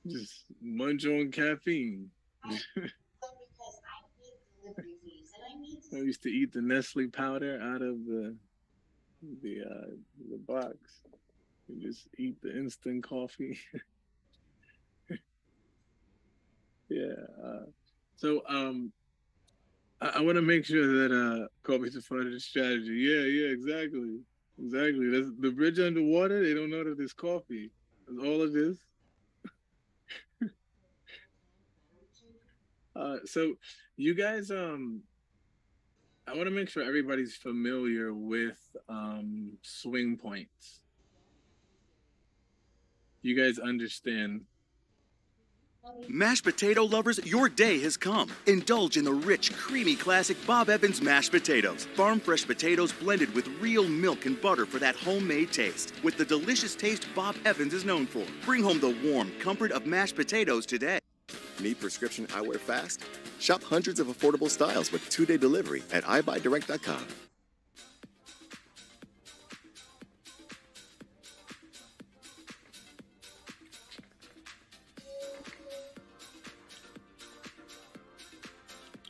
Just munch on caffeine. I used to eat the Nestle powder out of the uh, the box. You just eat the instant coffee. Yeah. So I want to make sure that coffee's a part of the strategy. Yeah, yeah, exactly, exactly. That's the bridge underwater. They don't know that there's coffee. That's all it is. So you guys, I want to make sure everybody's familiar with swing points. You guys understand. Mashed potato lovers, your day has come. Indulge in the rich, creamy classic Bob Evans mashed potatoes. Farm fresh potatoes blended with real milk and butter for that homemade taste. With the delicious taste Bob Evans is known for. Bring home the warm comfort of mashed potatoes today. Need prescription eyewear fast? Shop hundreds of affordable styles with 2-day delivery at iBuyDirect.com.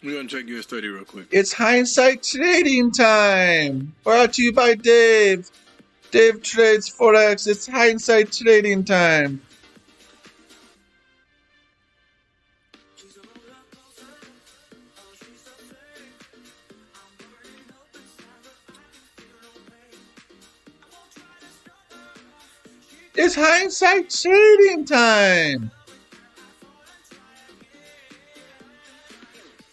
We're gonna check US 30 real quick. It's hindsight trading time. Brought to you by Dave. Dave trades Forex. It's hindsight trading time. It's hindsight trading time.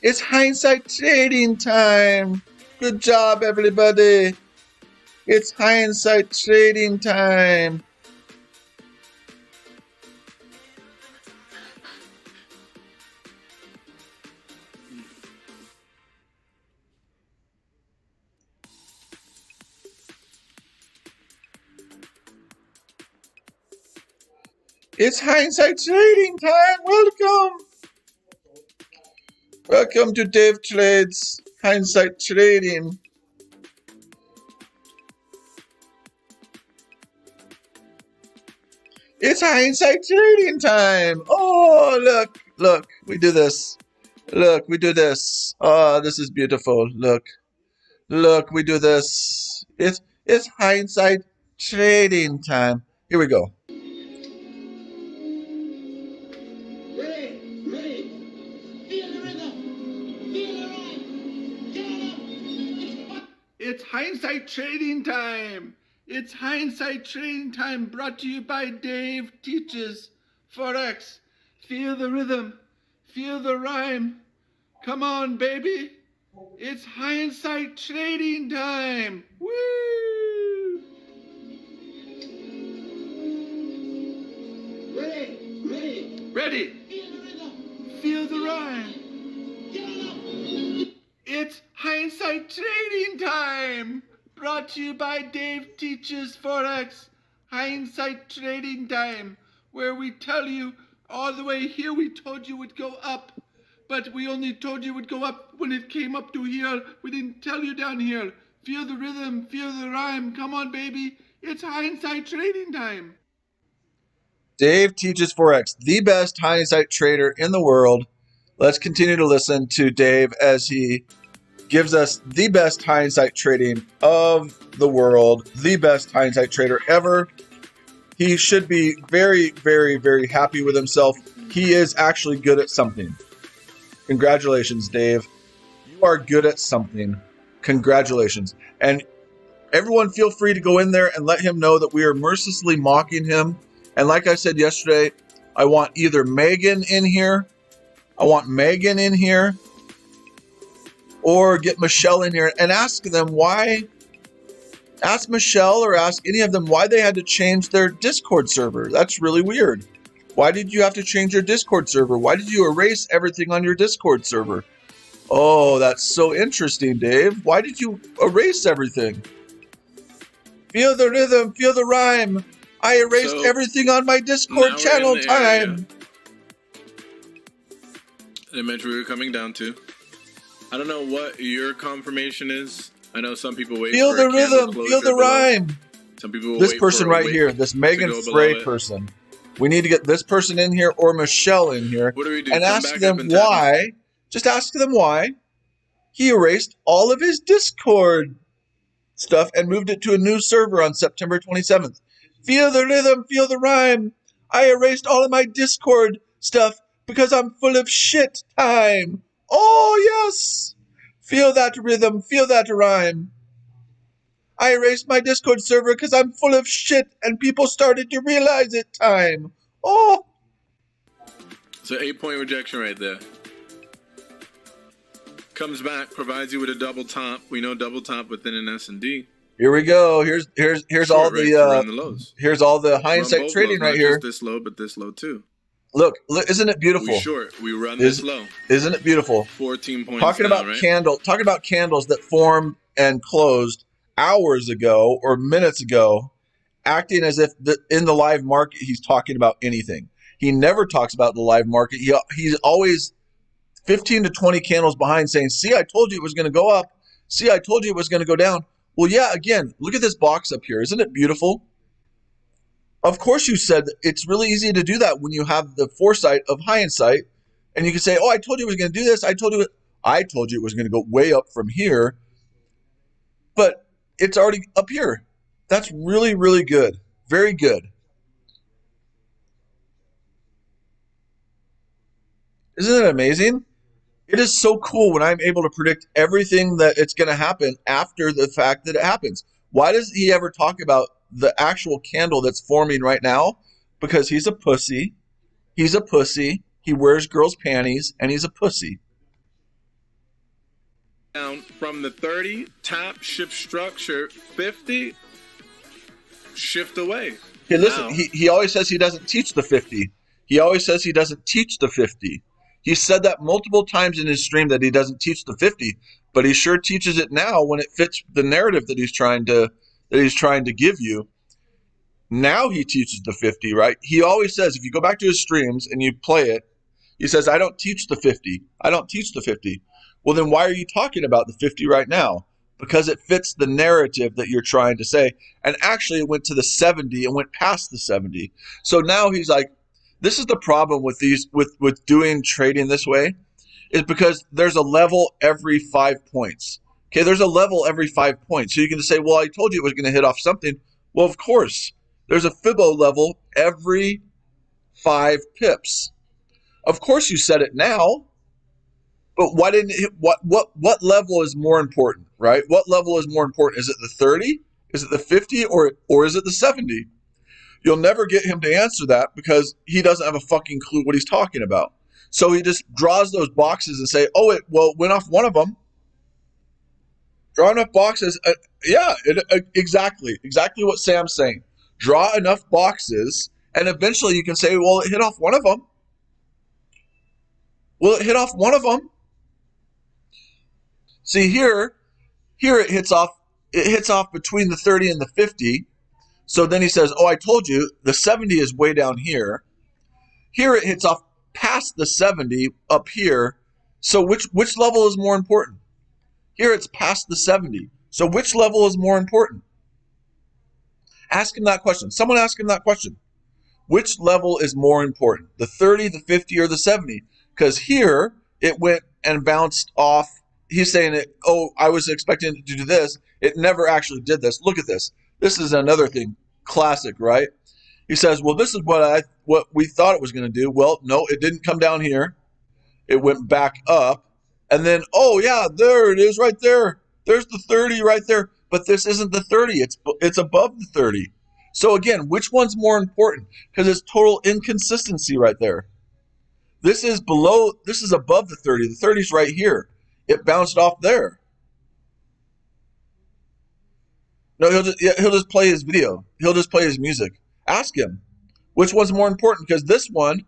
It's hindsight trading time. Good job, everybody. It's hindsight trading time. It's hindsight trading time. Welcome. Welcome to Dave Trades Hindsight Trading. It's hindsight trading time. Oh, look, we do this. Look, we do this. Oh, this is beautiful. Look, we do this. It's hindsight trading time. Here we go. It's hindsight trading time. It's hindsight trading time, brought to you by Dave Teaches Forex. Feel the rhythm. Feel the rhyme. Come on, baby. It's hindsight trading time. Woo! Ready. Feel the rhyme. It's hindsight trading time. Brought to you by Dave Teaches Forex. Hindsight trading time, where we tell you all the way here we told you it would go up, but we only told you it would go up when it came up to here. We didn't tell you down here. Feel the rhythm, feel the rhyme. Come on, baby. It's hindsight trading time. Dave Teaches Forex, the best hindsight trader in the world. Let's continue to listen to Dave as he gives us the best hindsight trading of the world, the best hindsight trader ever. He should be very, very, very happy with himself. He is actually good at something. Congratulations, Dave. You are good at something. Congratulations. And everyone feel free to go in there and let him know that we are mercilessly mocking him. And like I said yesterday, I want either Megan in here, or get Michelle in here and ask them why. Ask Michelle or ask any of them why they had to change their Discord server. That's really weird. Why did you have to change your Discord server? Why did you erase everything on your Discord server? Oh, that's so interesting, Dave. Why did you erase everything? Feel the rhythm, feel the rhyme. I erased everything on my Discord channel time. Elementary we're coming down to. I don't know what your confirmation is. I know some people wait feel for the rhythm, feel the rhyme. Some people will this wait person for right here, this Megan Frey person. We need to get this person in here or Michelle in here. What do we do? And Come ask back them up and tap why. Just ask them why he erased all of his Discord stuff and moved it to a new server on September 27th. Feel the rhythm, feel the rhyme. I erased all of my Discord stuff because I'm full of shit time. Oh, yes. Feel that rhythm, feel that rhyme. I erased my Discord server because I'm full of shit and people started to realize it time. Oh. So 8-point rejection right there. Comes back, provides you with a double top. We know double top within an S&D. Here we go. Here's all the lows. Here's all the hindsight trading right here. Not just this low, but this low too. Look, isn't it beautiful? We short. We run this low. Isn't it beautiful? 14 points. Talking down, about right? Talking about candles that formed and closed hours ago or minutes ago, acting as if in the live market he's talking about anything. He never talks about the live market. He's always 15 to 20 candles behind saying, see, I told you it was going to go up. See, I told you it was going to go down. Well, yeah, again, look at this box up here. Isn't it beautiful? Of course you said it's really easy to do that when you have the foresight of hindsight. And you can say, oh, I told you it was going to do this. I told you it was going to go way up from here. But it's already up here. That's really, really good. Very good. Isn't it amazing? It is so cool when I'm able to predict everything that it's going to happen after the fact that it happens. Why does he ever talk about the actual candle that's forming right now? Because he's a pussy. He's a pussy. He wears girls' panties, and he's a pussy. Down from the 30, tap, shift structure, 50, shift away. Hey, listen, he always says he doesn't teach the 50. He always says he doesn't teach the 50. He said that multiple times in his stream that he doesn't teach the 50, but he sure teaches it now when it fits the narrative that he's trying to give you. Now he teaches the 50, right? He always says, if you go back to his streams and you play it, he says, I don't teach the 50. I don't teach the 50. Well, then why are you talking about the 50 right now? Because it fits the narrative that you're trying to say. And actually it went to the 70 and went past the 70. So now he's like, this is the problem with with doing trading this way, is because there's a level every 5 points. Okay, there's a level every 5 points. So you can just say, well, I told you it was going to hit off something. Well, of course, there's a Fibbo level every 5 pips. Of course you said it now, but why didn't it, what level is more important, right? What level is more important? Is it the 30? Is it the 50 or is it the 70? You'll never get him to answer that because he doesn't have a fucking clue what he's talking about. So he just draws those boxes and say, oh, it went off one of them. Draw enough boxes. Exactly what Sam's saying. Draw enough boxes, and eventually you can say, well, it hit off one of them. Well, it hit off one of them. See, here it hits off between the 30 and the 50. So then he says, oh, I told you, the 70 is way down here. Here it hits off past the 70 up here. So which level is more important? Here it's past the 70. So which level is more important? Ask him that question. Someone ask him that question. Which level is more important? The 30, the 50, or the 70? Because here it went and bounced off. He's saying, I was expecting it to do this. It never actually did this. Look at this. This is another thing, classic, right? He says, well, this is what we thought it was going to do. Well, no, it didn't come down here. It went back up. And then, oh, yeah, there it is right there. There's the 30 right there. But this isn't the 30. It's above the 30. So, again, which one's more important? Because it's total inconsistency right there. This is above the 30. The 30 is right here. It bounced off there. No, he'll just play his video. He'll just play his music. Ask him, which one's more important? Because this one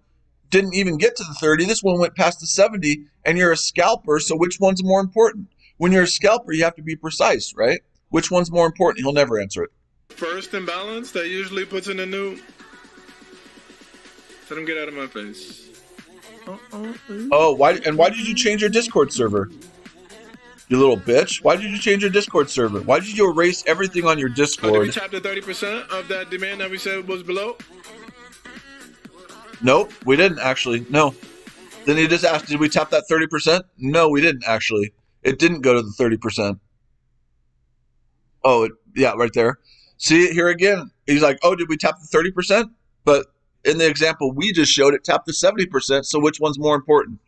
didn't even get to the 30. This one went past the 70, and you're a scalper, so which one's more important? When you're a scalper, you have to be precise, right? Which one's more important? He'll never answer it. First imbalance that usually puts in a new... Let him get out of my face. Oh, why did you change your Discord server? You little bitch. Why did you change your Discord server? Why did you erase everything on your Discord? Did we tap the 30% of that demand that we said was below? Nope, we didn't actually. No. Then he just asked, did we tap that 30%? No, we didn't actually. It didn't go to the 30%. Oh, yeah, right there. See it here again. He's like, oh, did we tap the 30%? But in the example we just showed, it tapped the 70%. So which one's more important?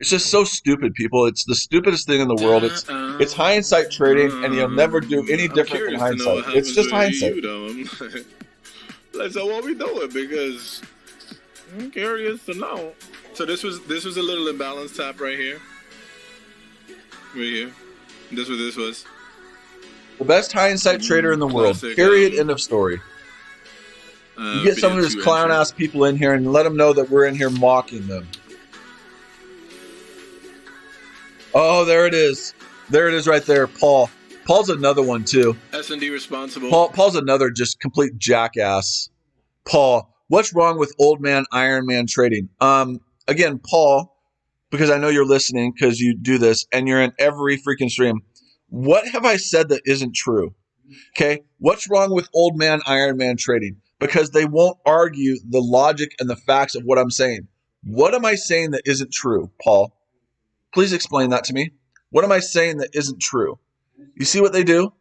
It's just so stupid, people. It's the stupidest thing in the world. It's hindsight trading, and you'll never do any different than hindsight. It's just hindsight. So what we doing? Because I'm curious to know. So this was a little imbalanced tap right here. Right here. This what this was. The best hindsight trader in the world. Classic, Period. End of story. You get some of these clown ass people in here and let them know that we're in here mocking them. Oh, there it is. There it is right there, Paul. Paul's another one too. S&D responsible. Paul's another just complete jackass. Paul, what's wrong with old man Iron Man trading? Again, Paul, because I know you're listening because you do this and you're in every freaking stream. What have I said that isn't true? Okay, what's wrong with old man Iron Man trading? Because they won't argue the logic and the facts of what I'm saying. What am I saying that isn't true, Paul? Please explain that to me. What am I saying that isn't true? You see what they do?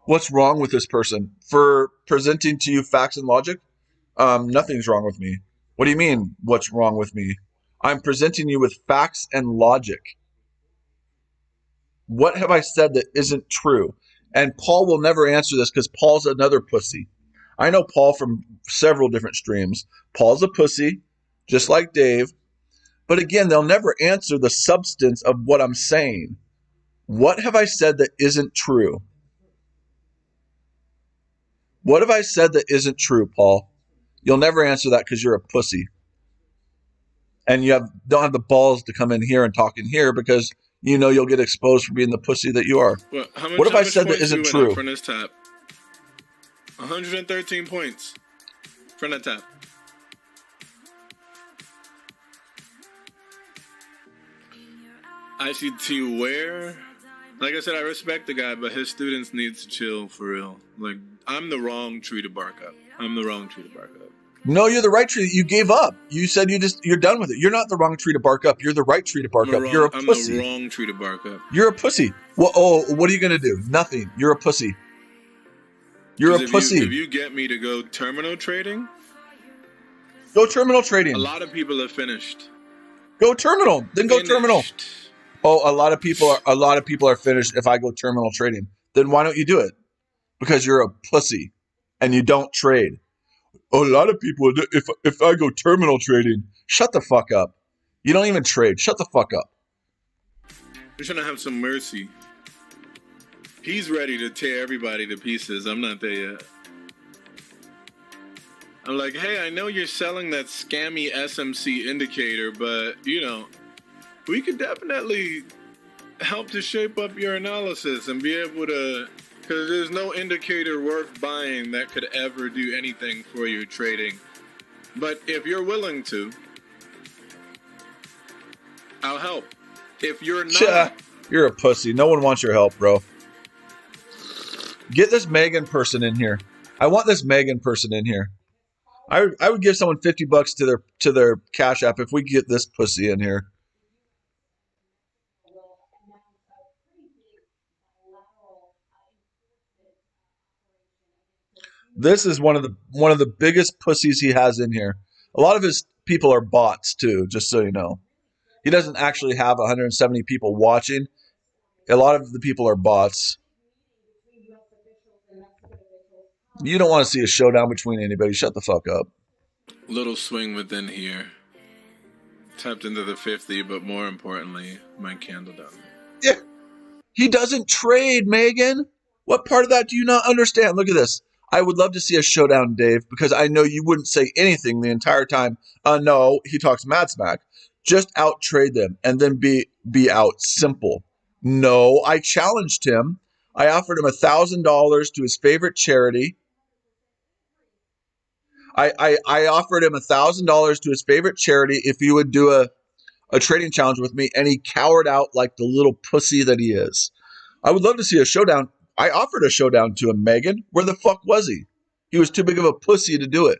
What's wrong with this person for presenting to you facts and logic? Nothing's wrong with me. What do you mean, what's wrong with me? I'm presenting you with facts and logic. What have I said that isn't true? And Paul will never answer this because Paul's another pussy. I know Paul from several different streams. Paul's a pussy, just like Dave. But again, they'll never answer the substance of what I'm saying. What have I said that isn't true? What have I said that isn't true, Paul? You'll never answer that because you're a pussy. And you don't have the balls to come in here and talk in here because you know you'll get exposed for being the pussy that you are. Well, what have I said that isn't true? For this tap? 113 points for that tap. ICT where? Like I said, I respect the guy, but his students need to chill for real. Like, I'm the wrong tree to bark up. No, you're the right tree. You gave up. You said you're done with it. You're not the wrong tree to bark up. You're the right tree to bark up. You're a pussy. I'm the wrong tree to bark up. You're a pussy. Well, what are you going to do? Nothing. You're a pussy. You're a pussy. If you get me to go terminal trading, go terminal trading. A lot of people have finished. Go terminal. Then go terminal. Oh, a lot of people are finished if I go terminal trading. Then why don't you do it? Because you're a pussy and you don't trade. Oh, a lot of people, if I go terminal trading, shut the fuck up. You don't even trade. Shut the fuck up. You're trying to have some mercy. He's ready to tear everybody to pieces. I'm not there yet. I'm like, hey, I know you're selling that scammy SMC indicator, but, we could definitely help to shape up your analysis and be able to, because there's no indicator worth buying that could ever do anything for your trading. But if you're willing to, I'll help. If you're not... You're a pussy. No one wants your help, bro. Get this Megan person in here. I want this Megan person in here. I would give someone $50 to their Cash App if we get this pussy in here. This is one of the biggest pussies he has in here. A lot of his people are bots too, just so you know. He doesn't actually have 170 people watching. A lot of the people are bots. You don't want to see a showdown between anybody. Shut the fuck up. Little swing within here. Tapped into the 50, but more importantly, my candle down. Yeah. He doesn't trade, Megan. What part of that do you not understand? Look at this. I would love to see a showdown, Dave, because I know you wouldn't say anything the entire time. No, he talks mad smack. Just out trade them and then be out. Simple. No, I challenged him. I offered him $1,000 to his favorite charity. I offered him $1,000 to his favorite charity if he would do a trading challenge with me, and he cowered out like the little pussy that he is. I would love to see a showdown. I offered a showdown to him, Megan. Where the fuck was he? He was too big of a pussy to do it.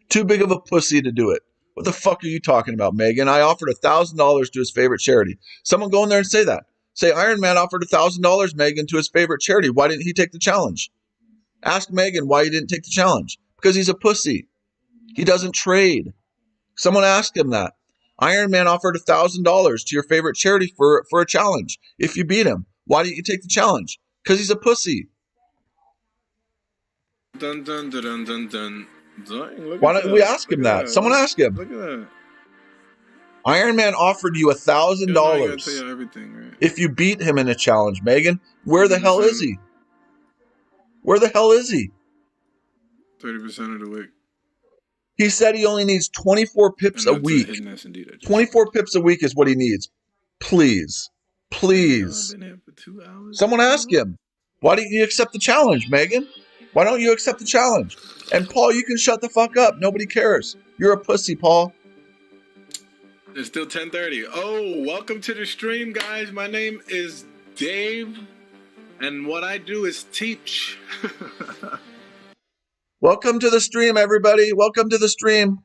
Too big of a pussy to do it. What the fuck are you talking about, Megan? I offered $1,000 to his favorite charity. Someone go in there and say that. Say Iron Man offered $1,000, Megan, to his favorite charity. Why didn't he take the challenge? Ask Megan why he didn't take the challenge. Because he's a pussy. He doesn't trade. Someone asked him that. Iron Man offered $1,000 to your favorite charity for a challenge. If you beat him, why didn't you take the challenge? Because he's a pussy. Dun dun dun dun dun dun. Why don't we ask him that? Someone ask him. Look at that. Iron Man offered you $1,000 tell you everything, right? if you beat him in a challenge, Megan. Where the hell is he? Where the hell is he? 30% of the week. He said he only needs 24 pips a week. 24 pips a week is what he needs. Please. Please. I've been here for 2 hours. Someone ask him. Why don't you accept the challenge, Megan? Why don't you accept the challenge? And Paul, you can shut the fuck up. Nobody cares. You're a pussy, Paul. It's still 10:30. Oh, welcome to the stream, guys. My name is Dave, and what I do is teach. Welcome to the stream, everybody. Welcome to the stream.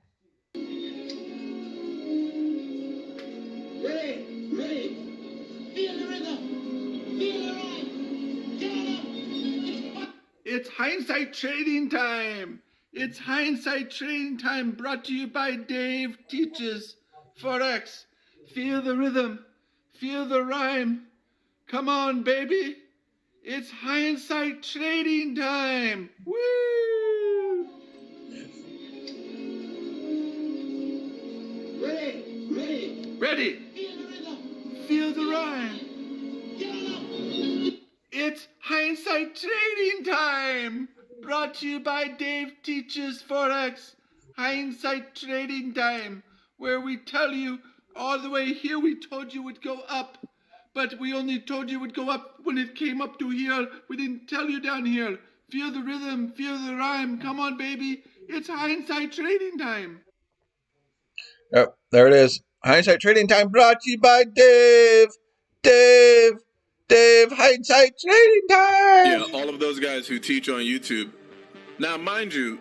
It's hindsight trading time. It's hindsight trading time, brought to you by Dave Teaches Forex. Feel the rhythm. Feel the rhyme. Come on, baby. It's hindsight trading time. Woo! Ready. Feel the rhyme. It's hindsight trading time. Brought to you by Dave Teaches Forex. Hindsight trading time, where we tell you all the way here we told you it would go up, but we only told you it would go up when it came up to here. We didn't tell you down here. Feel the rhythm, feel the rhyme. Come on, baby. It's hindsight trading time. Yep, there it is. Hindsight trading time brought to you by Dave. Hindsight trading time. Yeah, all of those guys who teach on YouTube. Now, mind you,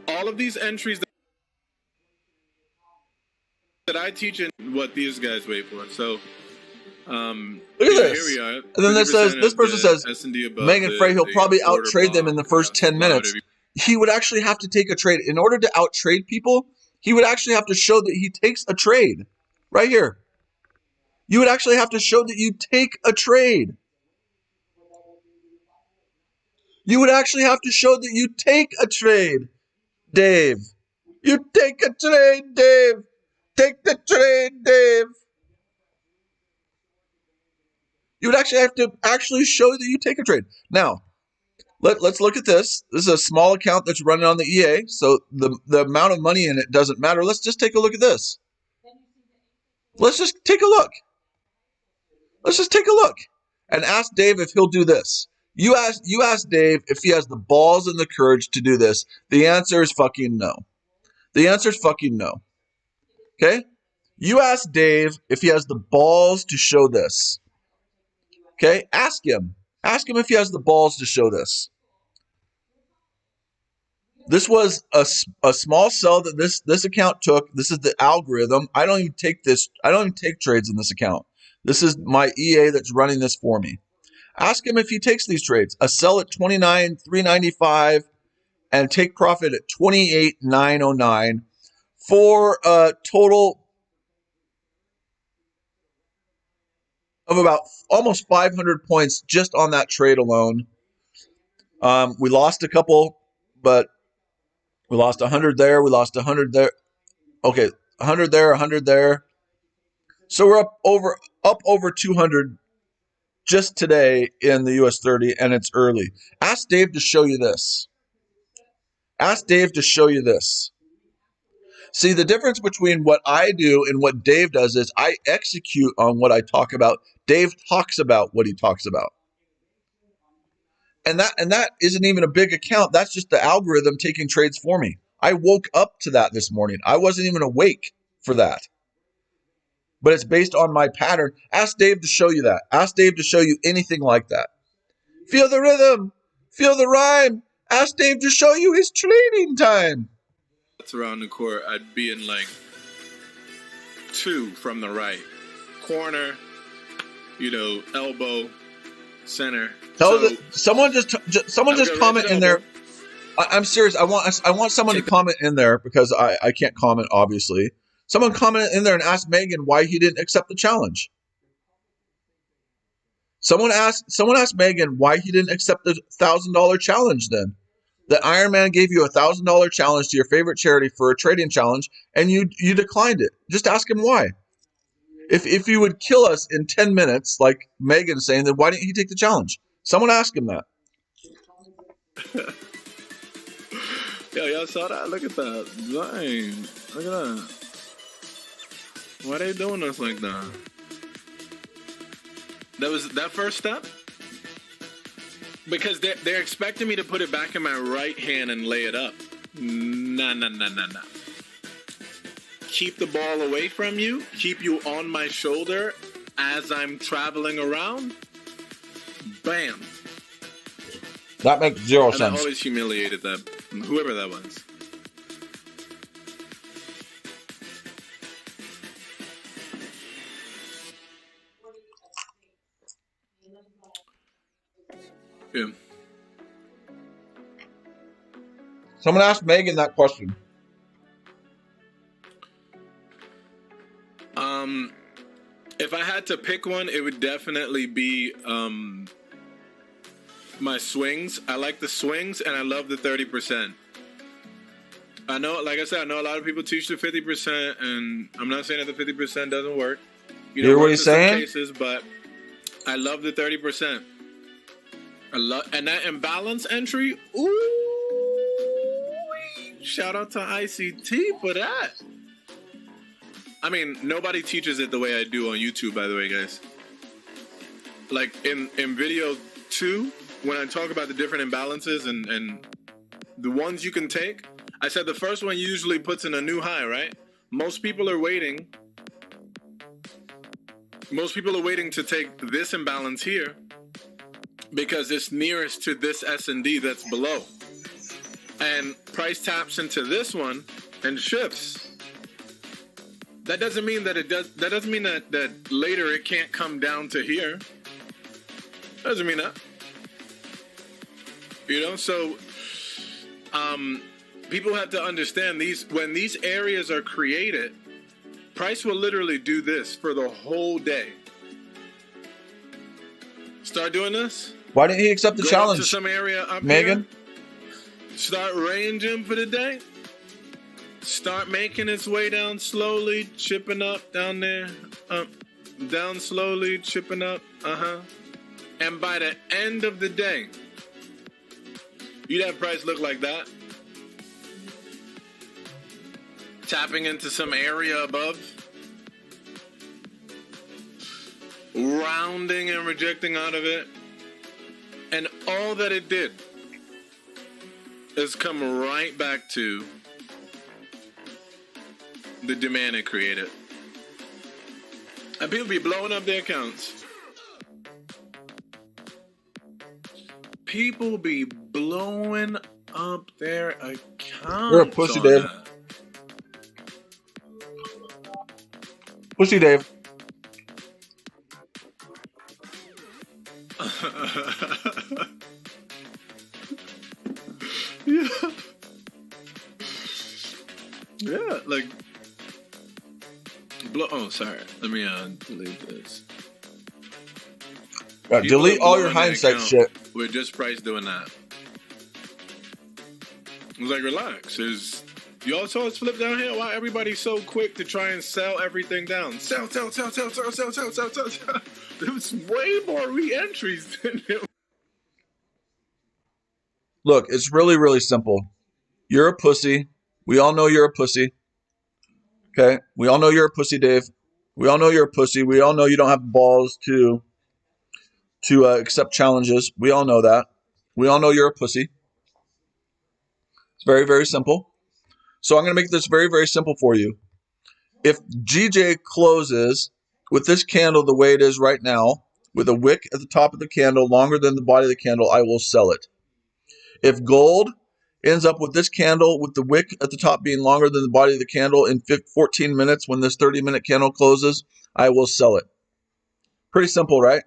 all of these entries that I teach in what these guys wait for. So, look at this. Here we are. And then this person says, Megan Frey, he'll probably outtrade them in the first 10 minutes. He would actually have to take a trade. In order to outtrade people, he would actually have to show that he takes a trade. Right here. You would actually have to show that you take a trade. You would actually have to show that you take a trade, Dave. You take a trade, Dave. Take the trade, Dave. You would actually have to show that you take a trade. Now, let's look at this. This is a small account that's running on the EA, so the amount of money in it doesn't matter. Let's just take a look at this. Let's just take a look. Let's just take a look and ask Dave if he'll do this. You ask Dave if he has the balls and the courage to do this. The answer is fucking no. The answer is fucking no. Okay? You ask Dave if he has the balls to show this. Okay? Ask him. Ask him if he has the balls to show this. This was a small sell that this account took. This is the algorithm. I don't even take trades in this account. This is my EA that's running this for me. Ask him if he takes these trades. A sell at 29,395 and take profit at 28,909 for a total of about almost 500 points just on that trade alone. We lost a couple, but we lost 100 there. We lost 100 there. Okay, 100 there, 100 there. So we're up over 200 just today in the US 30, and it's early. Ask Dave to show you this. Ask Dave to show you this. See, the difference between what I do and what Dave does is I execute on what I talk about. Dave talks about what he talks about. And that isn't even a big account. That's just the algorithm taking trades for me. I woke up to that this morning. I wasn't even awake for that. But it's based on my pattern. Ask Dave to show you that. Ask Dave to show you anything like that. Feel the rhythm. Feel the rhyme. Ask Dave to show you his trading time. That's around the court. I'd be in like 2 from the right. Corner, elbow, center. Someone just comment in there. I'm serious. I want someone to comment in there because I can't comment, obviously. Someone comment in there and ask Megan why he didn't accept the challenge. Someone asked Megan why he didn't accept the $1,000 challenge then. That Iron Man gave you a $1,000 challenge to your favorite charity for a trading challenge, and you declined it. Just ask him why. If you would kill us in 10 minutes, like Megan's saying, then why didn't he take the challenge? Someone ask him that. Yo, y'all saw that? Look at that. Dang. Look at that. Why they doing us like that? That was that first step? Because they're expecting me to put it back in my right hand and lay it up. Nah. Keep the ball away from you. Keep you on my shoulder as I'm traveling around. Bam. That makes zero and sense. I always humiliated that, whoever that was. Yeah. Someone asked Megan that question. If I had to pick one, it would definitely be my swings. I like the swings and I love the 30%. I know, like I said, I know a lot of people teach the 50%, and I'm not saying that the 50% doesn't work. You hear what he's saying? Cases, but I love the 30%. And that imbalance entry. Ooh, shout out to ICT for that. I mean, nobody teaches it the way I do on YouTube, by the way, guys. Like in video 2, when I talk about the different imbalances and the ones you can take, I said the first one usually puts in a new high, right? Most people are waiting to take this imbalance here because it's nearest to this S&D that's below. And price taps into this one and shifts. That doesn't mean that that doesn't mean that later it can't come down to here. Doesn't mean that. So people have to understand when these areas are created, price will literally do this for the whole day. Start doing this. Why didn't he accept the challenge? Go to some area up Megan? Here, start ranging for the day. Start making its way down slowly, chipping up down there. Down slowly, chipping up. And by the end of the day, you'd have price look like that. Tapping into some area above. Rounding and rejecting out of it. And all that it did is come right back to the demand it created. And people be blowing up their accounts. People be blowing up their accounts. You're a pussy, Dave. Pussy, Dave. Yeah, like oh, sorry. Let me delete this. Delete all your hindsight shit. We're just price doing that. I was like, relax. Y'all saw us flip down here? Why everybody's so quick to try and sell everything down? Sell. There was way more re-entries than it. Look, it's really, really simple. You're a pussy. We all know you're a pussy. Okay? We all know you're a pussy, Dave. We all know you're a pussy. We all know you don't have balls to accept challenges. We all know that. We all know you're a pussy. It's very, very simple. So I'm going to make this very, very simple for you. If GJ closes with this candle the way it is right now, with a wick at the top of the candle longer than the body of the candle, I will sell it. If gold ends up with this candle with the wick at the top being longer than the body of the candle in 14 minutes when this 30-minute candle closes, I will sell it. Pretty simple, right?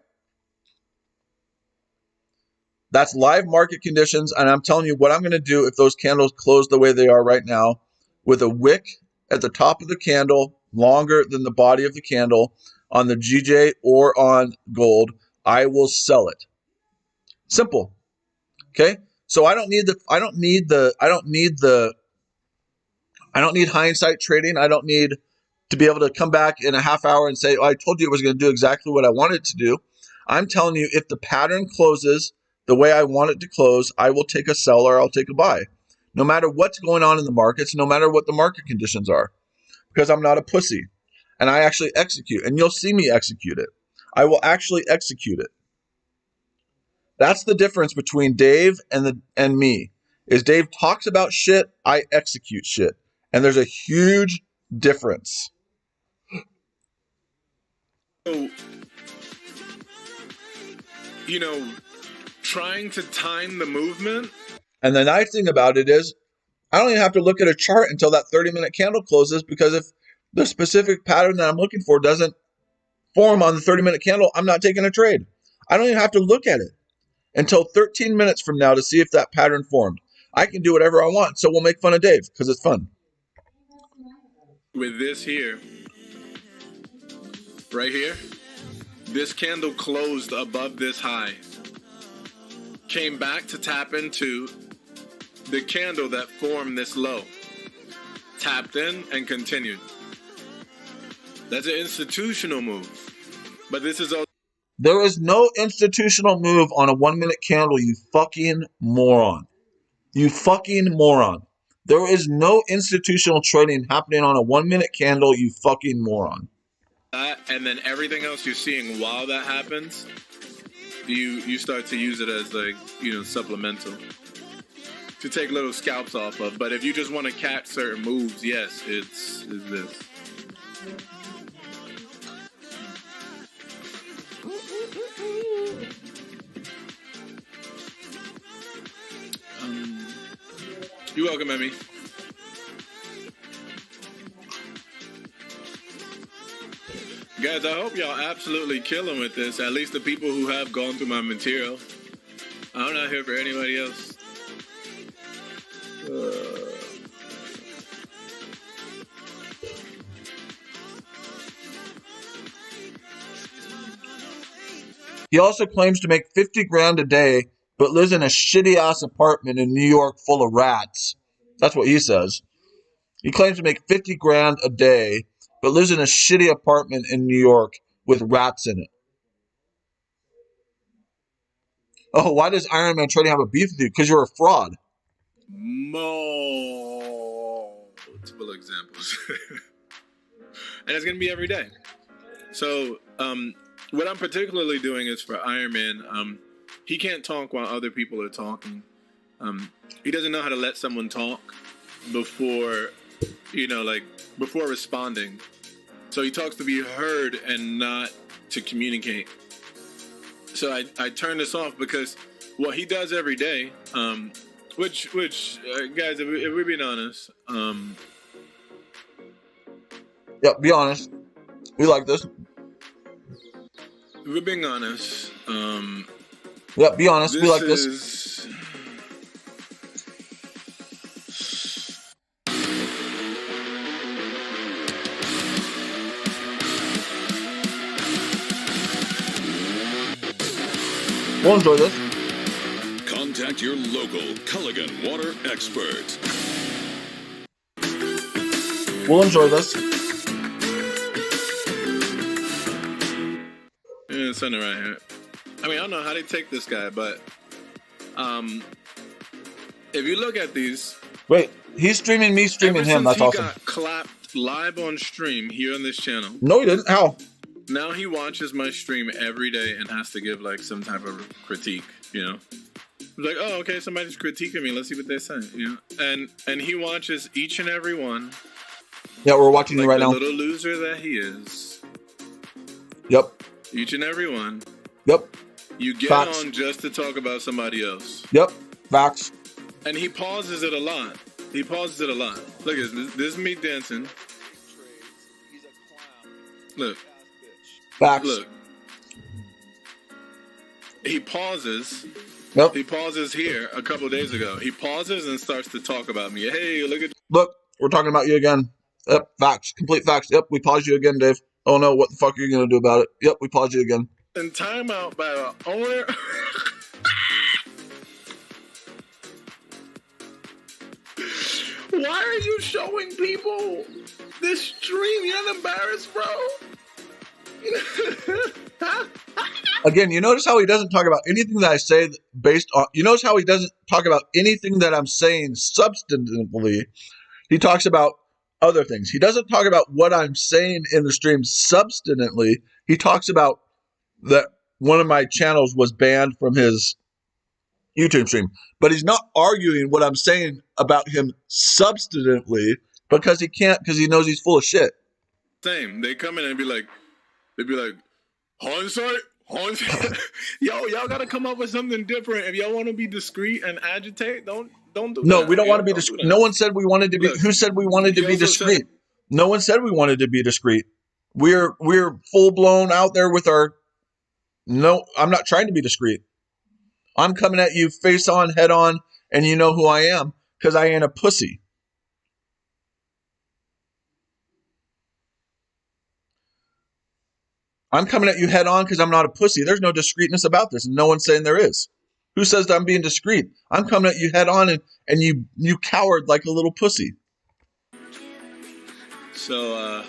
That's live market conditions, and I'm telling you what I'm going to do if those candles close the way they are right now, with a wick at the top of the candle longer than the body of the candle on the GJ or on gold, I will sell it. Simple. Okay? So I don't need hindsight trading. I don't need to be able to come back in a half hour and say, oh, I told you it was going to do exactly what I wanted to do. I'm telling you, if the pattern closes the way I want it to close, I will take a sell or I'll take a buy. No matter what's going on in the markets, no matter what the market conditions are, because I'm not a pussy. And I actually execute, and you'll see me execute it. I will actually execute it. That's the difference between Dave and me. Is Dave talks about shit, I execute shit. And there's a huge difference. So, trying to time the movement. And the nice thing about it is, I don't even have to look at a chart until that 30-minute candle closes, because if the specific pattern that I'm looking for doesn't form on the 30-minute candle, I'm not taking a trade. I don't even have to look at it until 13 minutes from now to see if that pattern formed. I can do whatever I want, so we'll make fun of Dave because it's fun. With this here, right here, this candle closed above this high. Came back to tap into the candle that formed this low. Tapped in and continued. That's an institutional move. But this is all. There is no institutional move on a 1-minute candle, you fucking moron. You fucking moron. There is no institutional trading happening on a 1-minute candle, you fucking moron. And then everything else you're seeing while that happens, you start to use it as supplemental to take little scalps off of. But if you just want to catch certain moves, yes, it's this. You're welcome, Emmy. Guys, I hope y'all absolutely killing with this. At least the people who have gone through my material. I'm not here for anybody else. He also claims to make 50 grand a day, but lives in a shitty ass apartment in New York full of rats. That's what he says. He claims to make 50 grand a day, but lives in a shitty apartment in New York with rats in it. Oh, why does Iron Man Trading have a beef with you? Because you're a fraud. Multiple examples. And it's going to be every day. So, what I'm particularly doing is for Iron Man, he can't talk while other people are talking. He doesn't know how to let someone talk before responding. So he talks to be heard and not to communicate. So I turn this off because what he does every day, which guys, if we're being honest, yeah, be honest. We like this. If we're being honest, yeah, be honest. We like this. We'll enjoy this. Contact your local Culligan water expert. We'll enjoy this. Yeah, send it right here. I mean, I don't know how they take this guy, but if you look at these. Wait, he's streaming me, streaming him. That's awesome. He got clapped live on stream here on this channel. No, he didn't. How? Now he watches my stream every day and has to give like some type of critique, Like, oh, okay, somebody's critiquing me. Let's see what they say, And he watches each and every one. Yeah, we're watching you right now. The little loser that he is. Yep. Each and every one. Yep. You get Facts. on just to talk about somebody else. Yep. Facts. And he pauses it a lot. He pauses it a lot. Look at this. This is me dancing. Look. Facts. Look. He pauses. Yep. He pauses here a couple days ago. He pauses and starts to talk about me. Hey, Look, we're talking about you again. Yep, facts. Complete facts. Yep, we paused you again, Dave. Oh no, what the fuck are you gonna do about it? Yep, we paused you again. And timeout by the owner. Why are you showing people this stream? You're not embarrassed, bro. Again, you notice how he doesn't talk about anything that I say based on. You notice how he doesn't talk about anything that I'm saying substantively. He talks about other things. He doesn't talk about what I'm saying in the stream substantively. He talks about that one of my channels was banned from his YouTube stream, but he's not arguing what I'm saying about him substantively because he can't, because he knows he's full of shit. Same. They come in and be like, hindsight. Yo, y'all gotta come up with something different. If y'all want to be discreet and agitate, don't do No, that. we don't want to be discreet. No one said we wanted to be. Look, who said we wanted to he be also discreet? No one said we wanted to be discreet. We're full blown out there with our. No, I'm not trying to be discreet. I'm coming at you face on, head on, and you know who I am because I ain't a pussy. I'm coming at you head on because I'm not a pussy. There's no discreetness about this, and no one's saying there is. Who says that I'm being discreet? I'm coming at you head on, and you cowered like a little pussy. So,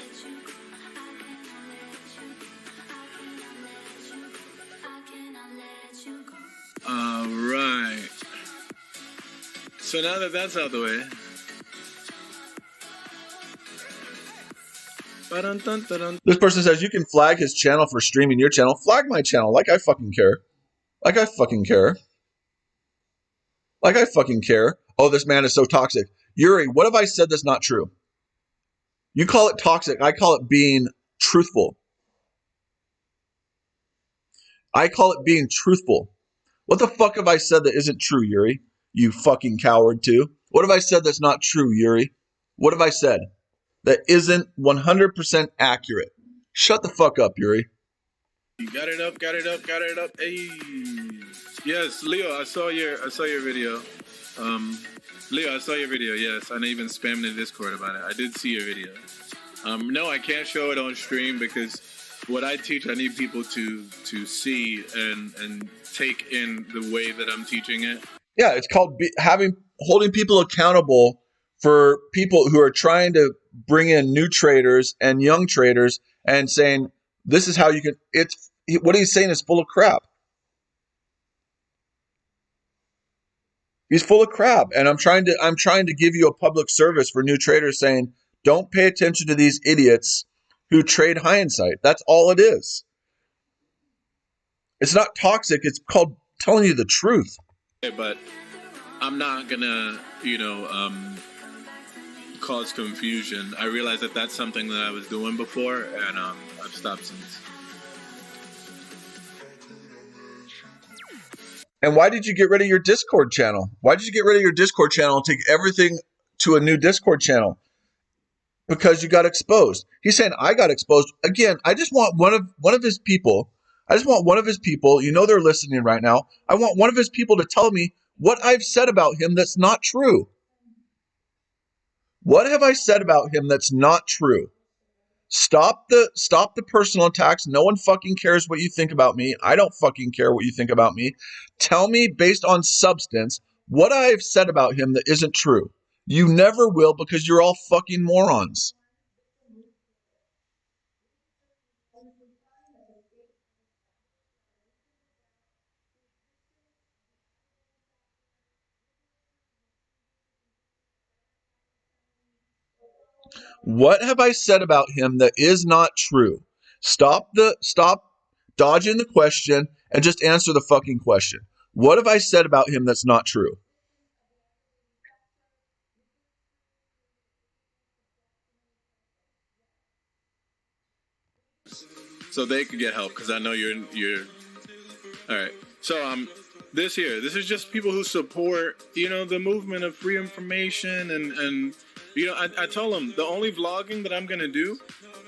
all right. So now that that's out the way. This person says you can flag his channel for streaming your channel. Flag my channel. Like I fucking care. Like I fucking care. Like I fucking care. Oh, this man is so toxic. Yuri, what have I said that's not true? You call it toxic. I call it being truthful. I call it being truthful. What the fuck have I said that isn't true, Yuri? You fucking coward too. What have I said that's not true, Yuri? What have I said that isn't 100% accurate? Shut the fuck up, Yuri. You got it up. Hey. Yes, Leo, I saw your video. Leo, I saw your video, yes. And I even spammed in Discord about it. I did see your video. No, I can't show it on stream because what I teach, I need people to see and take in the way that I'm teaching it. Yeah, it's called holding people accountable for people who are trying to bring in new traders and young traders and saying, this is how you can, what he's saying is full of crap. He's full of crap. And I'm trying to give you a public service for new traders saying, don't pay attention to these idiots who trade hindsight. That's all it is. It's not toxic. It's called telling you the truth. But I'm not gonna, cause confusion. I realized that that's something that I was doing before, and I've stopped since. And why did you get rid of your Discord channel? Why did you get rid of your Discord channel and take everything to a new Discord channel? Because you got exposed. He's saying I got exposed. Again, I just want one of his people. I just want one of his people. You know they're listening right now. I want one of his people to tell me what I've said about him that's not true. What have I said about him that's not true? Stop the personal attacks. No one fucking cares what you think about me. I don't fucking care what you think about me. Tell me based on substance what I've said about him that isn't true. You never will because you're all fucking morons. What have I said about him that is not true? Stop dodging the question and just answer the fucking question. What have I said about him that's not true? So they could get help because I know you're all right. So this is just people who support, the movement of free information and I tell them the only vlogging that I'm gonna do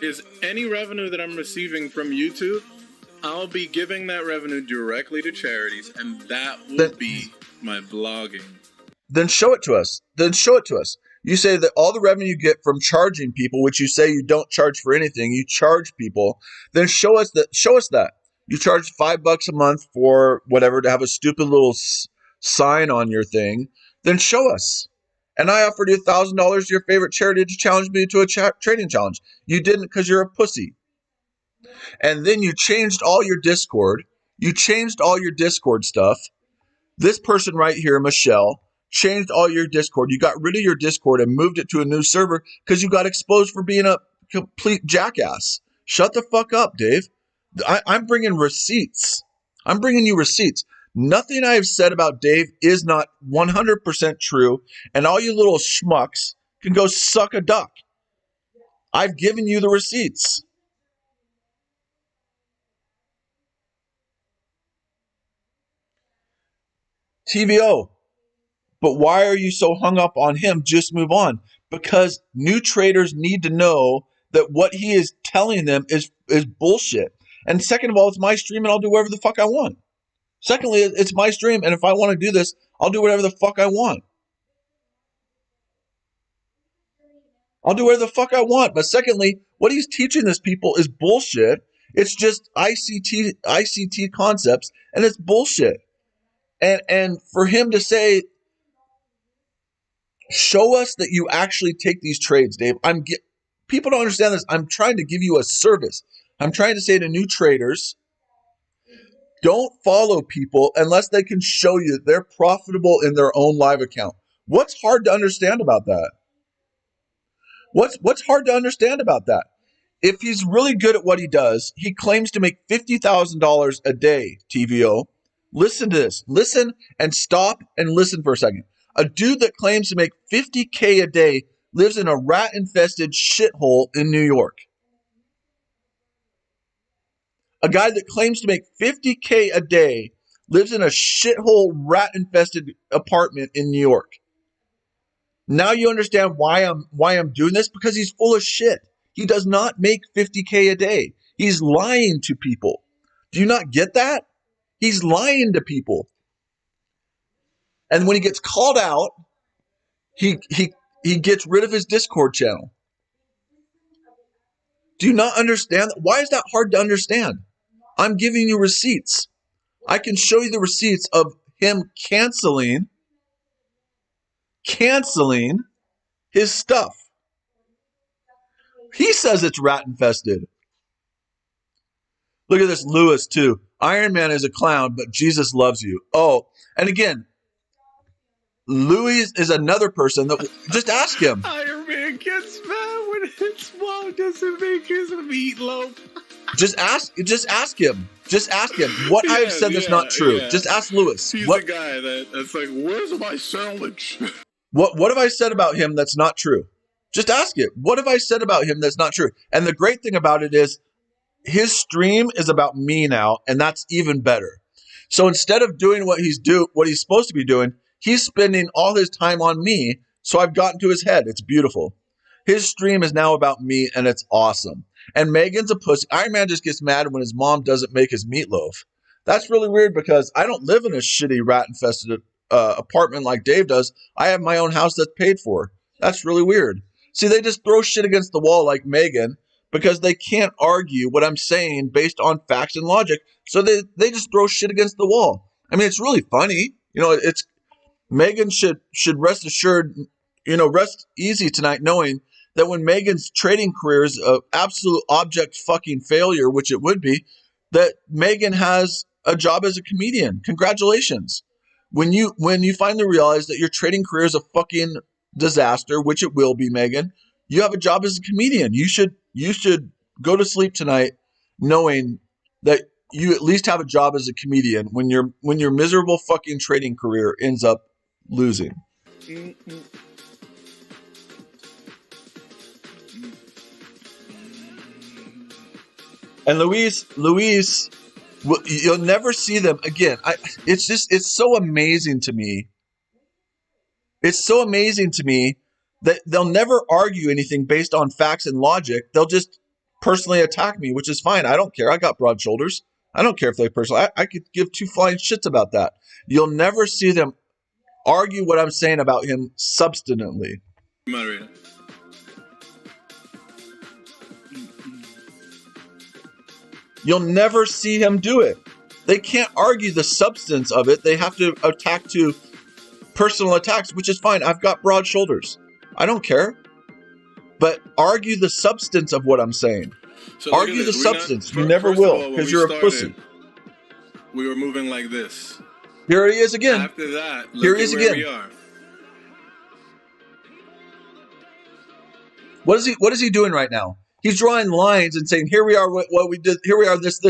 is any revenue that I'm receiving from YouTube, I'll be giving that revenue directly to charities, and that will be my vlogging. Then show it to us. You say that all the revenue you get from charging people, which you say you don't charge for anything, you charge people. Then show us that. You charge $5 a month for whatever to have a stupid little sign on your thing. Then show us. And I offered you $1,000 to your favorite charity to challenge me to a trading challenge. You didn't because you're a pussy. And then you changed all your Discord. You changed all your Discord stuff. This person right here, Michelle, changed all your Discord. You got rid of your Discord and moved it to a new server because you got exposed for being a complete jackass. Shut the fuck up, Dave. I'm bringing receipts. I'm bringing you receipts. Nothing I have said about Dave is not 100% true, and all you little schmucks can go suck a duck. I've given you the receipts. TVO. But why are you so hung up on him? Just move on. Because new traders need to know that what he is telling them is bullshit. And second of all, it's my stream and I'll do whatever the fuck I want. Secondly, it's my stream, and if I want to do this, I'll do whatever the fuck I want. I'll do whatever the fuck I want. But secondly, what he's teaching these people is bullshit. It's just ICT concepts, and it's bullshit. And for him to say, show us that you actually take these trades, Dave. People don't understand this. I'm trying to give you a service. I'm trying to say to new traders, don't follow people unless they can show you that they're profitable in their own live account. What's hard to understand about that? What's hard to understand about that? If he's really good at what he does, he claims to make $50,000 a day, TVO. Listen to this. Listen and stop and listen for a second. A dude that claims to make $50K a day lives in a rat-infested shithole in New York. A guy that claims to make $50K a day lives in a shithole, rat-infested apartment in New York. Now you understand why I'm doing this? Because he's full of shit. He does not make $50K a day. He's lying to people. Do you not get that? He's lying to people. And when he gets called out, he gets rid of his Discord channel. Do you not understand? Why is that hard to understand? I'm giving you receipts. I can show you the receipts of him canceling his stuff. He says it's rat infested. Look at this Lewis too. Iron Man is a clown, but Jesus loves you. Oh, and again, Louis is another person that just ask him. Iron Man gets mad when his mom doesn't make his meatloaf. Just ask him. Just ask him what I have said that's not true. Yeah. Just ask Lewis. He's the guy that's like, where's my sandwich? What have I said about him that's not true? Just ask it. What have I said about him that's not true? And the great thing about it is his stream is about me now, and that's even better. So instead of doing what he's supposed to be doing, he's spending all his time on me. So I've gotten to his head. It's beautiful. His stream is now about me, and it's awesome. And Megan's a pussy. Iron Man just gets mad when his mom doesn't make his meatloaf. That's really weird because I don't live in a shitty rat-infested apartment like Dave does. I have my own house that's paid for. That's really weird. See, they just throw shit against the wall like Megan because they can't argue what I'm saying based on facts and logic. So they just throw shit against the wall. I mean, it's really funny. It's Megan should rest assured, rest easy tonight knowing that when Megan's trading career is an absolute object fucking failure, which it would be, that Megan has a job as a comedian. Congratulations. When you finally realize that your trading career is a fucking disaster, which it will be, Megan, you have a job as a comedian. You should go to sleep tonight knowing that you at least have a job as a comedian when your miserable fucking trading career ends up losing. And Louise You'll never see them again. It's so amazing to me. It's so amazing to me that they'll never argue anything based on facts and logic. They'll just personally attack me, which is fine. I don't care. I got broad shoulders. I don't care if they personally. I could give two flying shits about that. You'll never see them argue what I'm saying about him substantively. Moderator. You'll never see him do it. They can't argue the substance of it. They have to attack to personal attacks, which is fine. I've got broad shoulders. I don't care. But argue the substance of what I'm saying. So argue the substance. You never will, because you're a pussy. We were moving like this. Here he is again. After that, look Here he at is where again. we are. What is he doing right now? He's drawing lines and saying, here we are, what we did, here we are, this.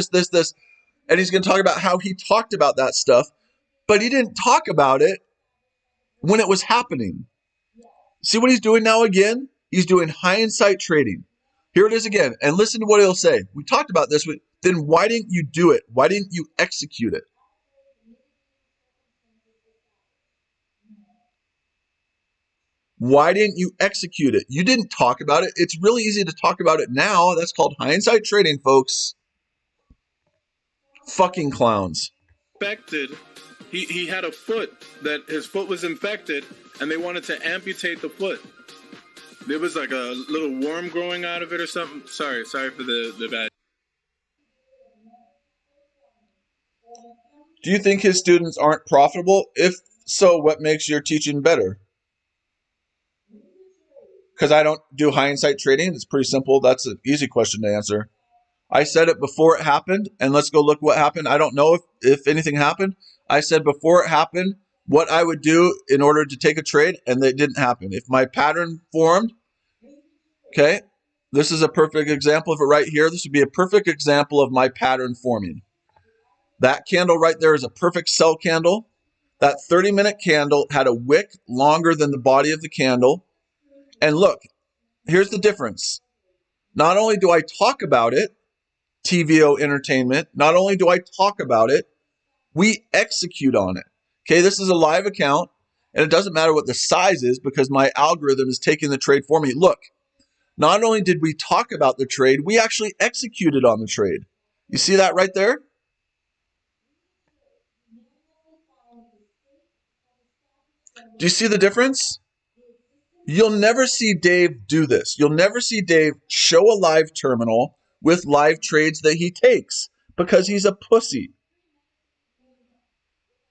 And he's going to talk about how he talked about that stuff, but he didn't talk about it when it was happening. See what he's doing now again? He's doing hindsight trading. Here it is again. And listen to what he'll say. We talked about this. Then why didn't you do it? Why didn't you execute it? Why didn't you execute it? You didn't talk about it. It's really easy to talk about it now. That's called hindsight trading, folks. Fucking clowns. Infected. He had a foot that his foot was infected, and they wanted to amputate the foot. There was like a little worm growing out of it or something. Sorry for the bad. Do you think his students aren't profitable? If so, what makes your teaching better? Because I don't do hindsight trading. It's pretty simple. That's an easy question to answer. I said it before it happened, and let's go look what happened. I don't know if anything happened. I said before it happened what I would do in order to take a trade, and it didn't happen. If my pattern formed, okay, this is a perfect example of it right here. This would be a perfect example of my pattern forming. That candle right there is a perfect sell candle. That 30-minute candle had a wick longer than the body of the candle. And look, here's the difference. Not only do I talk about it, TVO Entertainment, not only do I talk about it, we execute on it. Okay, this is a live account, and it doesn't matter what the size is because my algorithm is taking the trade for me. Look, not only did we talk about the trade, we actually executed on the trade. You see that right there? Do you see the difference? You'll never see Dave do this. You'll never see Dave show a live terminal with live trades that he takes because he's a pussy.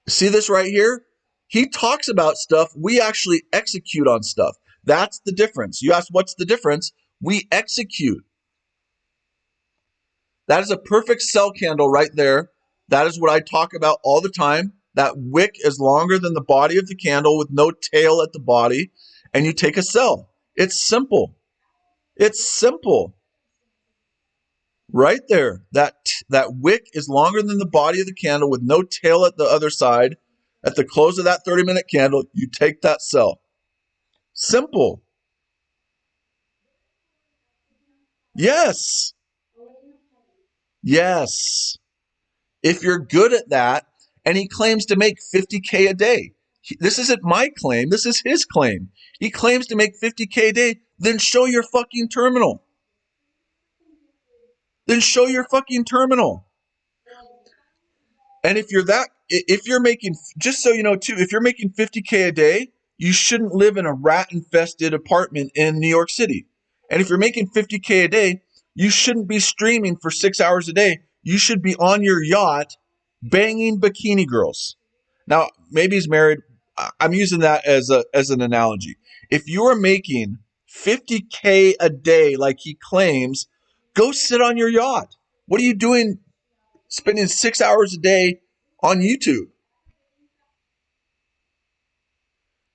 See this right here? He talks about stuff. We actually execute on stuff. That's the difference. You ask, what's the difference? We execute. That is a perfect sell candle right there. That is what I talk about all the time. That wick is longer than the body of the candle with no tail at the body. And you take a sell. It's simple. It's simple. Right there. That wick is longer than the body of the candle with no tail at the other side. At the close of that 30-minute candle, you take that sell. Simple. Yes. Yes. If you're good at that, and he claims to make 50K a day. This isn't my claim. This is his claim. He claims to make 50K a day. Then show your fucking terminal. Then show your fucking terminal. And if you're making, just so you know too, if you're making 50K a day, you shouldn't live in a rat-infested apartment in New York City. And if you're making 50K a day, you shouldn't be streaming for 6 hours a day. You should be on your yacht banging bikini girls. Now, maybe he's married. I'm using that as an analogy. If you are making 50K a day like he claims, go sit on your yacht. What are you doing spending 6 hours a day on YouTube?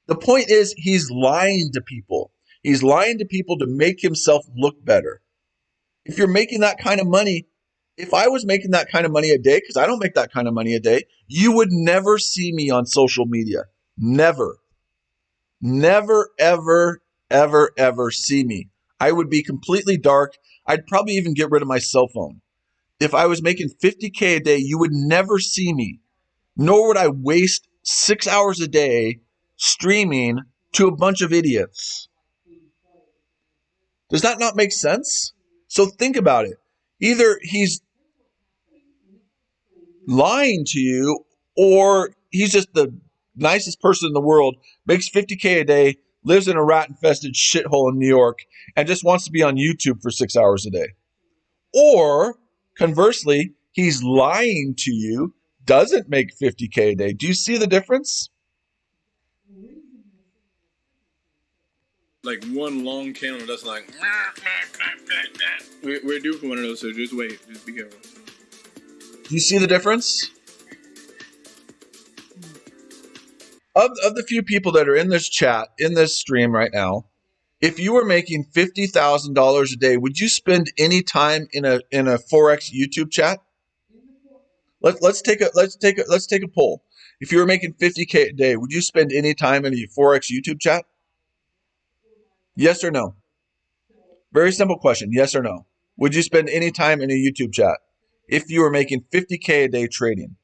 The point is he's lying to people. He's lying to people to make himself look better. If you're making that kind of money, if I was making that kind of money a day, because I don't make that kind of money a day, you would never see me on social media. Never. Never, ever, ever, ever see me. I would be completely dark. I'd probably even get rid of my cell phone. if I was making 50K a day, you would never see me, nor would I waste 6 hours a day streaming to a bunch of idiots. Does that not make sense? So think about it. Either he's lying to you, or he's just the nicest person in the world, makes 50K a day, lives in a rat-infested shithole in New York, and just wants to be on YouTube for 6 hours a day. Or, conversely, he's lying to you, doesn't make 50K a day. Do you see the difference? Like one long candle that's like, we're due for one of those, so just wait. Just be careful. Do you see the difference? Of the few people that are in this chat, in this stream right now, if you were making $50,000 a day, would you spend any time in a Forex YouTube chat? Let's take a poll. If you were making 50K a day, would you spend any time in a Forex YouTube chat? Yes or no? Very simple question. Yes or no? Would you spend any time in a YouTube chat if you were making 50K a day trading?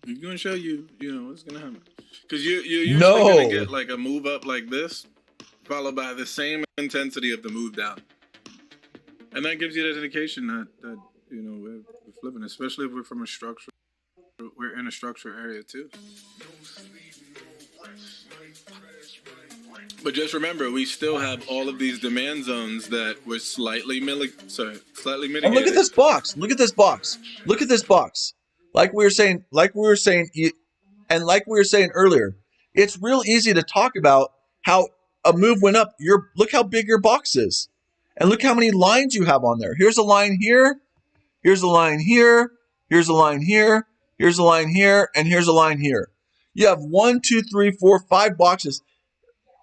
He's gonna show you, what's gonna happen. Because you're usually No. gonna get like a move up like this, followed by the same intensity of the move down, and that gives you that indication that we're flipping, especially if we're from a structure. We're in a structure area too. But just remember, we still have all of these demand zones that were slightly mitigated. And look at this box. Look at this box. Look at this box. Like we were saying earlier, it's real easy to talk about how a move went up. Look how big your box is. And look how many lines you have on there. Here's a line here. Here's a line here. Here's a line here. Here's a line here. And here's a line here. You have 1, 2, 3, 4, 5 boxes.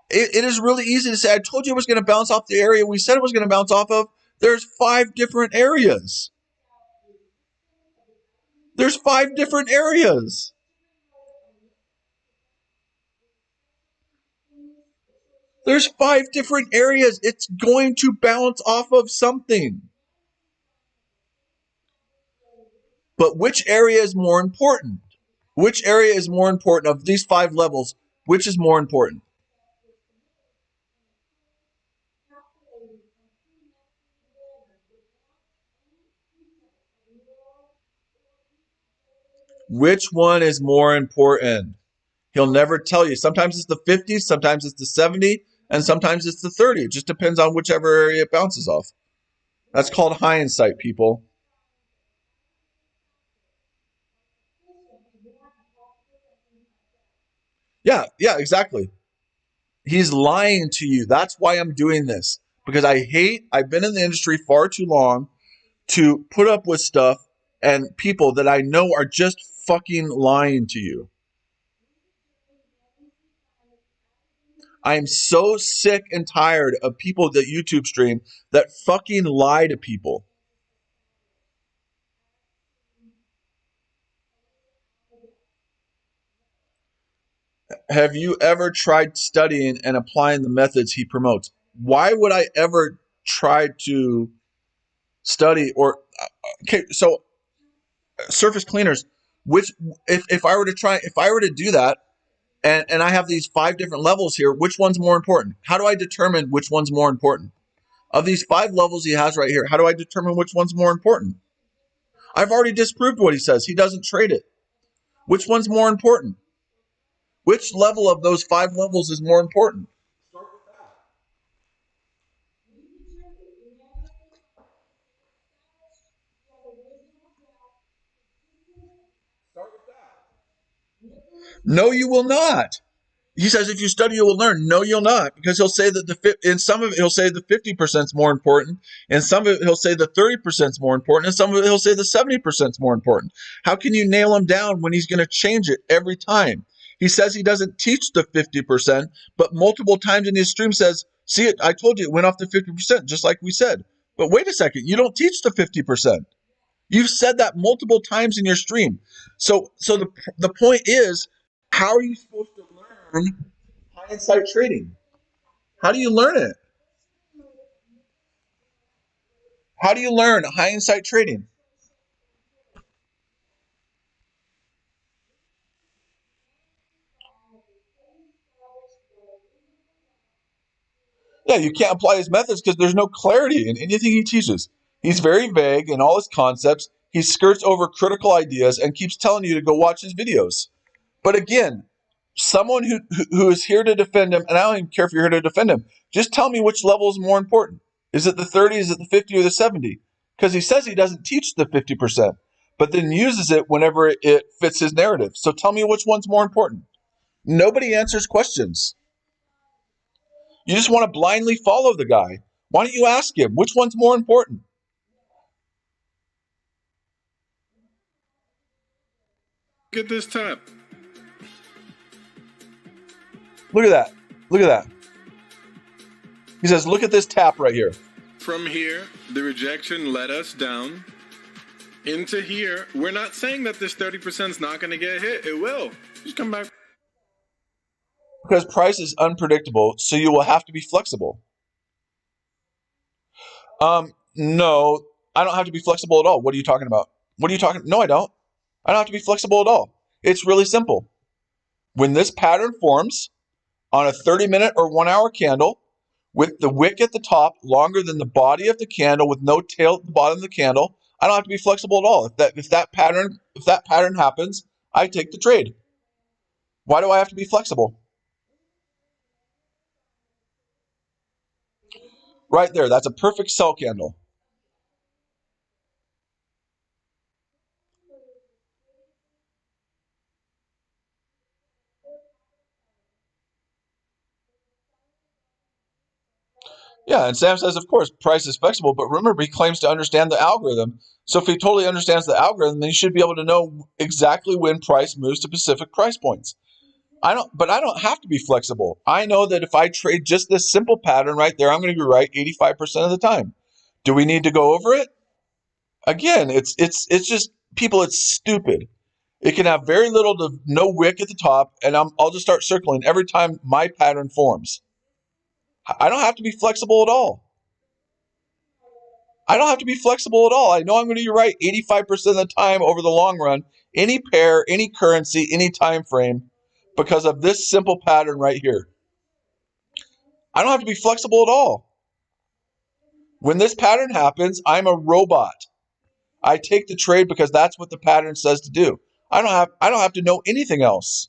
It is really easy to say, I told you it was going to bounce off the area we said it was going to bounce off of. There's 5 different areas. There's 5 different areas. There's 5 different areas. It's going to bounce off of something. But which area is more important? Which area is more important of these 5 levels? Which is more important? Which one is more important? He'll never tell you. Sometimes it's the 50, sometimes it's the 70, and sometimes it's the 30. It just depends on whichever area it bounces off. That's called hindsight, people. Yeah, exactly. He's lying to you. That's why I'm doing this. Because I've been in the industry far too long to put up with stuff and people that I know are just fucking lying to you. I'm so sick and tired of people that YouTube stream that fucking lie to people. Have you ever tried studying and applying the methods he promotes? Why would I ever try to study okay, so surface cleaners, if I were to do that, and I have these 5 different levels here, which one's more important? How do I determine which one's more important? Of these 5 levels he has right here, how do I determine which one's more important? I've already disproved what he says. He doesn't trade it. Which one's more important? Which level of those 5 levels is more important? No, you will not. He says, if you study, you will learn. No, you'll not, because he'll say that in some of it, he'll say the 50% is more important. In some of it, he'll say the 30% is more important. And some of it, he'll say the 70% is more important. How can you nail him down when he's going to change it every time? He says he doesn't teach the 50%, but multiple times in his stream says, see it, I told you it went off the 50%, just like we said. But wait a second, you don't teach the 50%. You've said that multiple times in your stream. So the point is, how are you supposed to learn hindsight trading? How do you learn it? How do you learn hindsight trading? Yeah, you can't apply his methods because there's no clarity in anything he teaches. He's very vague in all his concepts. He skirts over critical ideas and keeps telling you to go watch his videos. But again, someone who is here to defend him, and I don't even care if you're here to defend him, just tell me which level is more important. Is it the 30, is it the 50, or the 70? Because he says he doesn't teach the 50%, but then uses it whenever it fits his narrative. So tell me which one's more important. Nobody answers questions. You just want to blindly follow the guy. Why don't you ask him which one's more important? Look at this tap. Look at that. Look at that. He says, look at this tap right here. From here, the rejection led us down into here. We're not saying that this 30% is not going to get hit. It will. Just come back. Because price is unpredictable, so you will have to be flexible. No, I don't have to be flexible at all. What are you talking about? What are you talking? No, I don't. I don't have to be flexible at all. It's really simple. When this pattern forms on a 30-minute or 1-hour candle with the wick at the top longer than the body of the candle with no tail at the bottom of the candle, I don't have to be flexible at all. If that pattern happens, I take the trade. Why do I have to be flexible? Right there, that's a perfect sell candle. Yeah, and Sam says, of course, price is flexible, but remember, he claims to understand the algorithm. So if he totally understands the algorithm, then he should be able to know exactly when price moves to specific price points. I don't have to be flexible. I know that if I trade just this simple pattern right there, I'm going to be right 85% of the time. Do we need to go over it? Again, it's just people, it's stupid. It can have very little to no wick at the top, and I'll just start circling every time my pattern forms. I don't have to be flexible at all. I don't have to be flexible at all. I know I'm going to be right 85% of the time over the long run, any pair, any currency, any time frame, because of this simple pattern right here. I don't have to be flexible at all. When this pattern happens, I'm a robot. I take the trade because that's what the pattern says to do. I don't have to know anything else.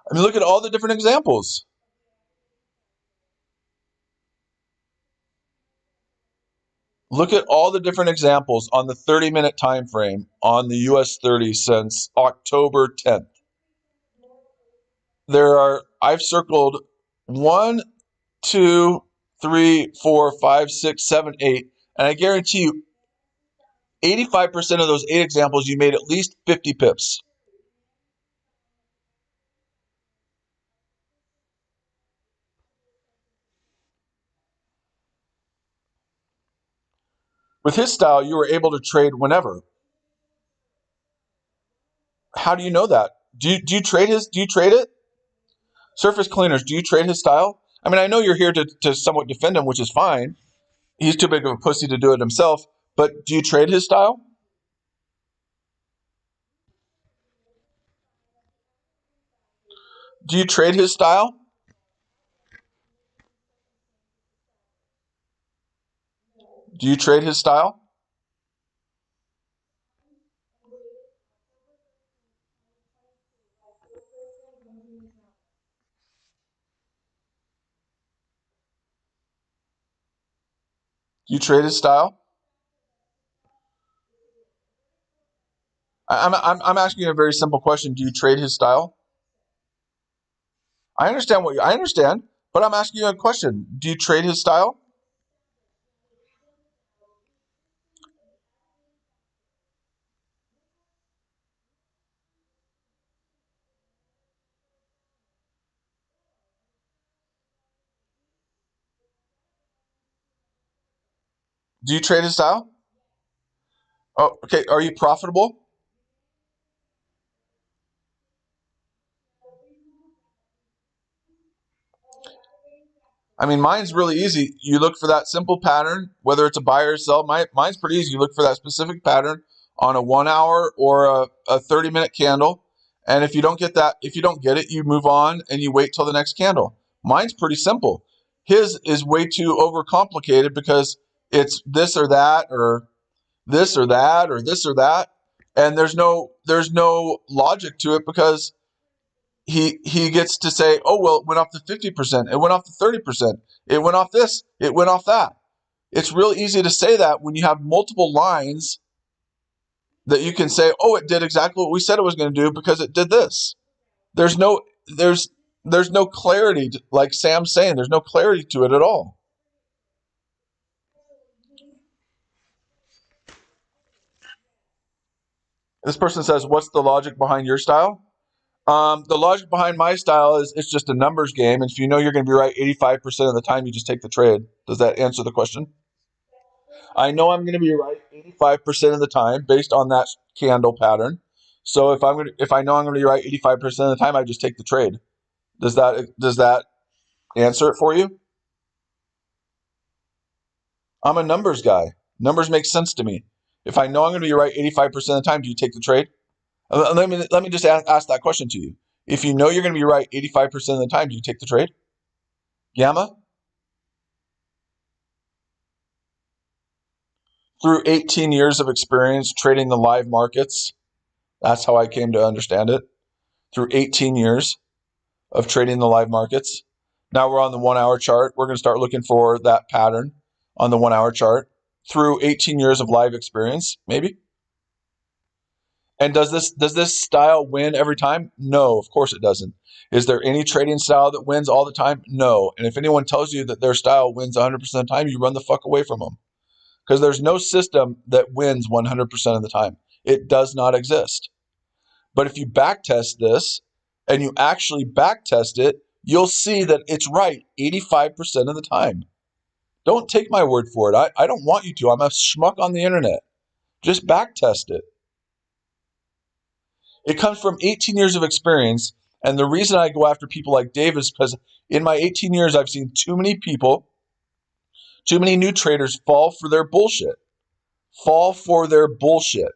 I mean, look at all the different examples. Look at all the different examples on the 30-minute time frame on the US 30 since October 10th. I've circled 1, 2, 3, 4, 5, 6, 7, 8, and I guarantee you 85% of those 8 examples you made at least 50 pips. With his style, you were able to trade whenever. How do you know that? Do you trade it? Surface cleaners, do you trade his style? I mean, I know you're here to somewhat defend him, which is fine. He's too big of a pussy to do it himself, but do you trade his style? Do you trade his style? Do you trade his style? Do you trade his style? I'm asking you a very simple question. Do you trade his style? I understand, but I'm asking you a question. Do you trade his style? Do you trade his style? Oh, okay. Are you profitable? I mean, mine's really easy. You look for that simple pattern, whether it's a buy or sell. Mine's pretty easy. You look for that specific pattern on a 1 hour or a 30-minute candle. And if you don't get it, you move on and you wait till the next candle. Mine's pretty simple. His is way too overcomplicated because it's this or that or this or that or this or that. And there's no logic to it because he gets to say, oh, well, it went off to 50%. It went off to 30%. It went off this. It went off that. It's real easy to say that when you have multiple lines that you can say, oh, it did exactly what we said it was going to do because it did this. There's no clarity, like Sam's saying, there's no clarity to it at all. This person says, what's the logic behind your style? The logic behind my style is it's just a numbers game. And if you know you're going to be right 85% of the time, you just take the trade. Does that answer the question? I know I'm going to be right 85% of the time based on that candle pattern. So if I know I'm going to be right 85% of the time, I just take the trade. Does that answer it for you? I'm a numbers guy. Numbers make sense to me. If I know I'm going to be right 85% of the time, do you take the trade? Let me just ask that question to you. If you know you're going to be right 85% of the time, do you take the trade? Gamma? Through 18 years of experience trading the live markets, that's how I came to understand it. Through 18 years of trading the live markets. Now we're on the 1 hour chart. We're going to start looking for that pattern on the 1 hour chart through 18 years of live experience, maybe. And does this style win every time? No, of course it doesn't. Is there any trading style that wins all the time? No. And if anyone tells you that their style wins 100% of the time, you run the fuck away from them. Because there's no system that wins 100% of the time. It does not exist. But if you backtest this and you actually backtest it, you'll see that it's right 85% of the time. Don't take my word for it. I don't want you to. I'm a schmuck on the internet. Just backtest it. It comes from 18 years of experience. And the reason I go after people like Dave is because in my 18 years, I've seen too many people, too many new traders fall for their bullshit. Fall for their bullshit.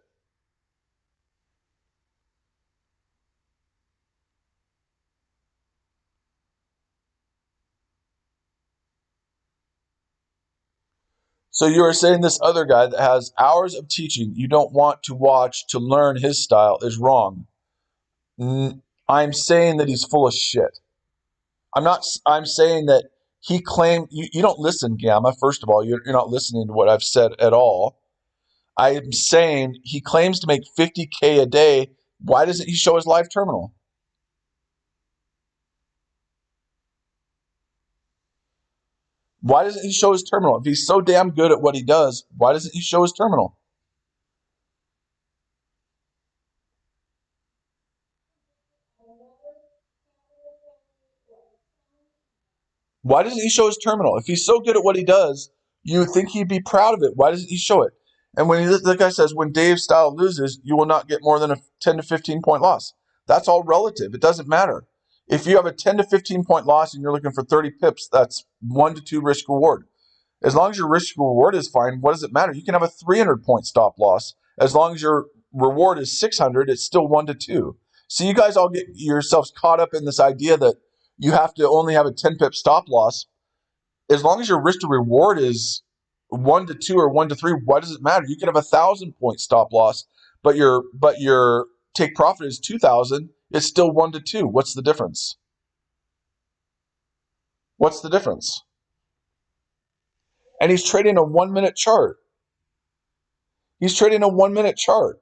So you are saying this other guy that has hours of teaching you don't want to watch to learn his style is wrong. I'm saying that he's full of shit. I'm saying that he claimed, you don't listen, Gamma. First of all, you're not listening to what I've said at all. I'm saying he claims to make 50K a day. Why doesn't he show his live terminal? Why doesn't he show his terminal? If he's so damn good at what he does, why doesn't he show his terminal? Why doesn't he show his terminal? If he's so good at what he does, you would think he'd be proud of it. Why doesn't he show it? And when the guy says, when Dave's style loses, you will not get more than a 10 to 15 point loss. That's all relative. It doesn't matter. If you have a 10 to 15 point loss and you're looking for 30 pips, that's 1 to 2 risk reward. As long as your risk reward is fine, what does it matter? You can have a 300 point stop loss. As long as your reward is 600, it's still 1 to 2. So you guys all get yourselves caught up in this idea that you have to only have a 10 pip stop loss. As long as your risk to reward is 1 to 2 or 1 to 3, why does it matter? You can have 1,000 point stop loss, but your take profit is 2,000. It's still 1 to 2. What's the difference? What's the difference? And he's trading a 1 minute chart. He's trading a 1 minute chart.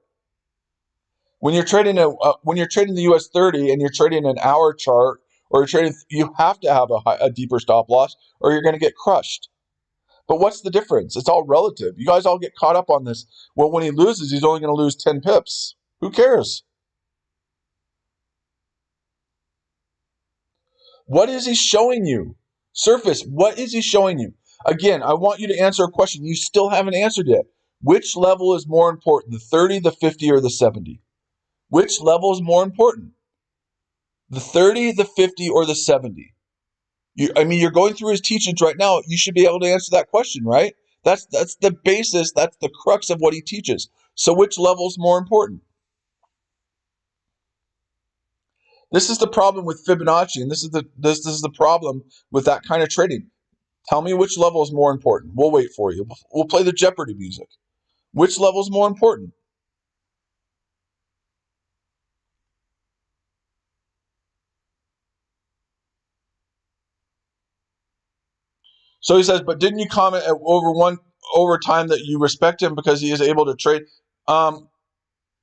When you're trading the US 30 and you're trading an hour chart, or you're trading, you have to have a deeper stop loss, or you're going to get crushed. But what's the difference? It's all relative. You guys all get caught up on this. Well, when he loses, he's only going to lose 10 pips. Who cares? What is he showing you? Surface, what is he showing you? Again, I want you to answer a question you still haven't answered yet. Which level is more important, the 30, the 50, or the 70? Which level is more important? The 30, the 50, or the 70? I mean, you're going through his teachings right now. You should be able to answer that question, right? That's the basis. That's the crux of what he teaches. So which level is more important? This is the problem with Fibonacci, and this is the problem with that kind of trading. Tell me which level is more important. We'll wait for you. We'll play the Jeopardy music. Which level is more important? So he says, but didn't you comment over time that you respect him because he is able to trade? Um,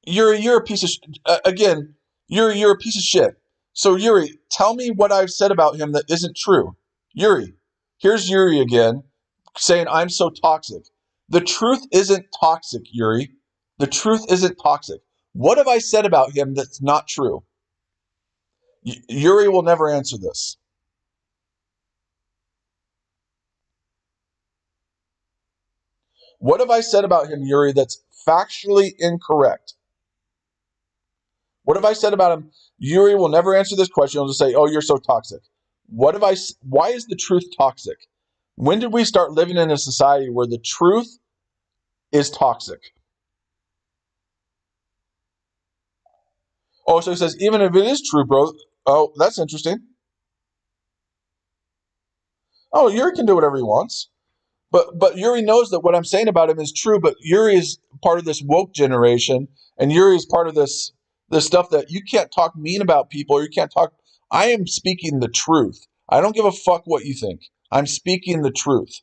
you're a piece of again. You're a piece of shit. So Yuri, tell me what I've said about him that isn't true. Yuri, here's Yuri again saying I'm so toxic. The truth isn't toxic, Yuri. The truth isn't toxic. What have I said about him that's not true? Yuri will never answer this. What have I said about him, Yuri, that's factually incorrect? What have I said about him? Yuri will never answer this question. He'll just say, "Oh, you're so toxic." Why is the truth toxic? When did we start living in a society where the truth is toxic? Oh, so he says, even if it is true, bro. Oh, that's interesting. Oh, Yuri can do whatever he wants. But Yuri knows that what I'm saying about him is true, but Yuri is part of this woke generation, and Yuri is part of this stuff that you can't talk mean about people, or you can't talk. I am speaking the truth. I don't give a fuck what you think. I'm speaking the truth.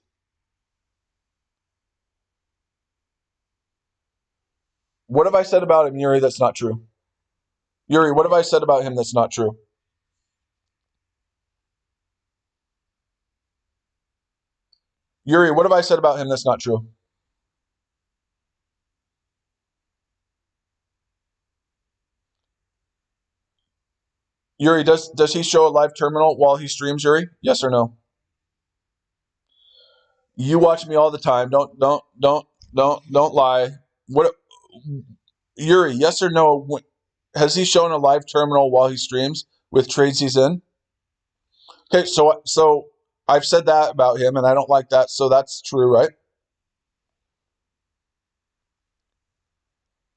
What have I said about him, Yuri, that's not true? Yuri, what have I said about him that's not true? Yuri, what have I said about him that's not true? Yuri, does he show a live terminal while he streams, Yuri? Yes or no? You watch me all the time. Don't lie. What, Yuri? Yes or no? Has he shown a live terminal while he streams with trades he's in? Okay, so I've said that about him, and I don't like that. So that's true, right?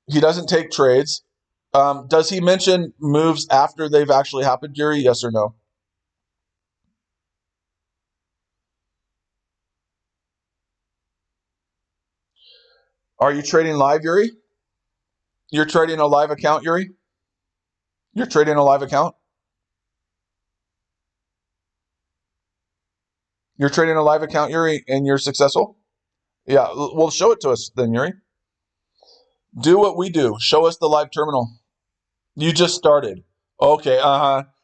He doesn't take trades. Does he mention moves after they've actually happened, Yuri? Yes or no? Are you trading live, Yuri? You're trading a live account, Yuri? You're trading a live account? You're trading a live account, Yuri, and you're successful? Yeah, well, show it to us then, Yuri. Do what we do. Show us the live terminal. You just started. Okay,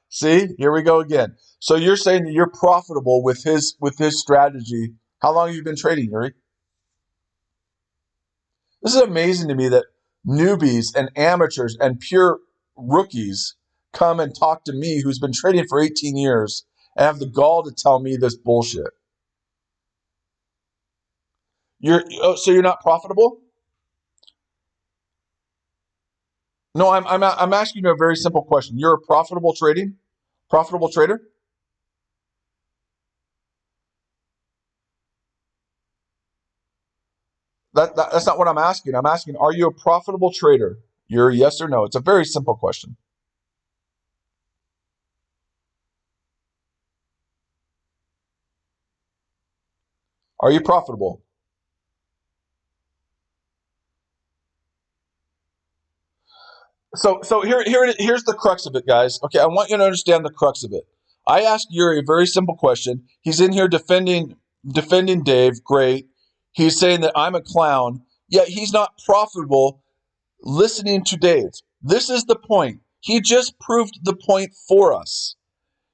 See, here we go again. So you're saying that you're profitable with his strategy. How long have you been trading, Yuri? This is amazing to me that newbies and amateurs and pure rookies come and talk to me who's been trading for 18 years and have the gall to tell me this bullshit. So you're not profitable? No, I'm asking you a very simple question. You're a profitable trader? That's not what I'm asking. I'm asking, are you a profitable trader? You're a yes or no. It's a very simple question. Are you profitable? So here's the crux of it, guys. Okay, I want you to understand the crux of it. I asked Yuri a very simple question. He's in here defending Dave. Great. He's saying that I'm a clown. Yet he's not profitable listening to Dave. This is the point. He just proved the point for us.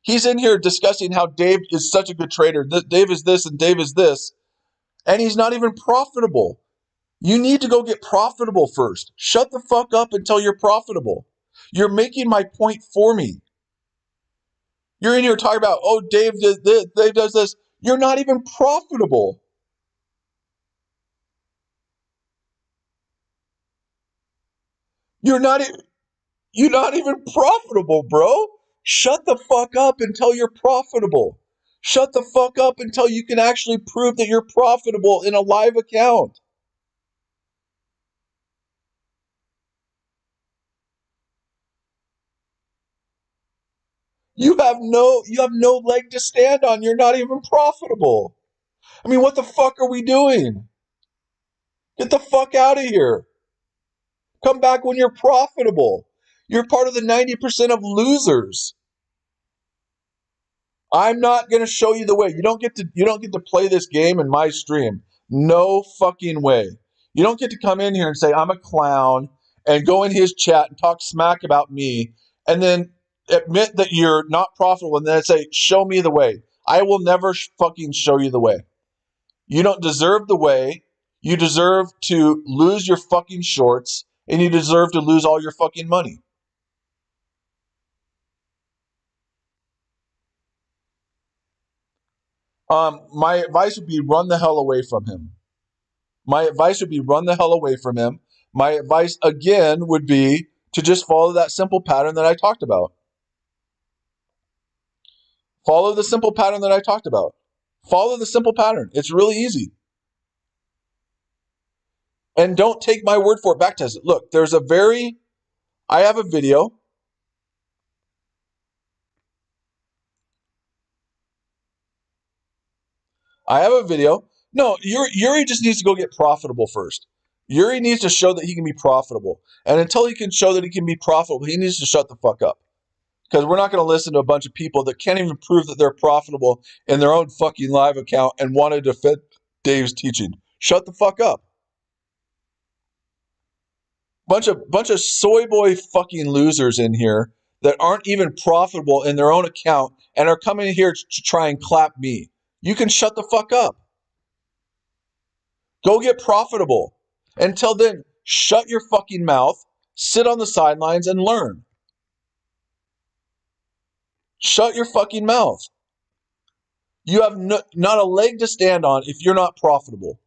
He's in here discussing how Dave is such a good trader. Dave is this and Dave is this, and he's not even profitable. You need to go get profitable first. Shut the fuck up until you're profitable. You're making my point for me. You're in here talking about, oh, Dave does this. You're not even profitable. You're not even profitable, bro. Shut the fuck up until you're profitable. Shut the fuck up until you can actually prove that you're profitable in a live account. You have no leg to stand on. You're not even profitable. I mean, what the fuck are we doing? Get the fuck out of here. Come back when you're profitable. You're part of the 90% of losers. I'm not going to show you the way. You don't get to play this game in my stream. No fucking way. You don't get to come in here and say I'm a clown and go in his chat and talk smack about me and then admit that you're not profitable and then say show me the way. I will never fucking show you the way. You don't deserve the way. You deserve to lose your fucking shorts and you deserve to lose all your fucking money. My advice would be run the hell away from him. My advice would be run the hell away from him. My advice again would be to just follow that simple pattern that I talked about. Follow the simple pattern that I talked about. Follow the simple pattern. It's really easy. And don't take my word for it. Backtest it. Look, I have a video. No, Yuri just needs to go get profitable first. Yuri needs to show that he can be profitable. And until he can show that he can be profitable, he needs to shut the fuck up. Because we're not going to listen to a bunch of people that can't even prove that they're profitable in their own fucking live account and want to defend Dave's teaching. Shut the fuck up. Bunch of soy boy fucking losers in here that aren't even profitable in their own account and are coming here to try and clap me. You can shut the fuck up. Go get profitable. Until then, shut your fucking mouth, sit on the sidelines and learn. Shut your fucking mouth. You have not a leg to stand on if you're not profitable.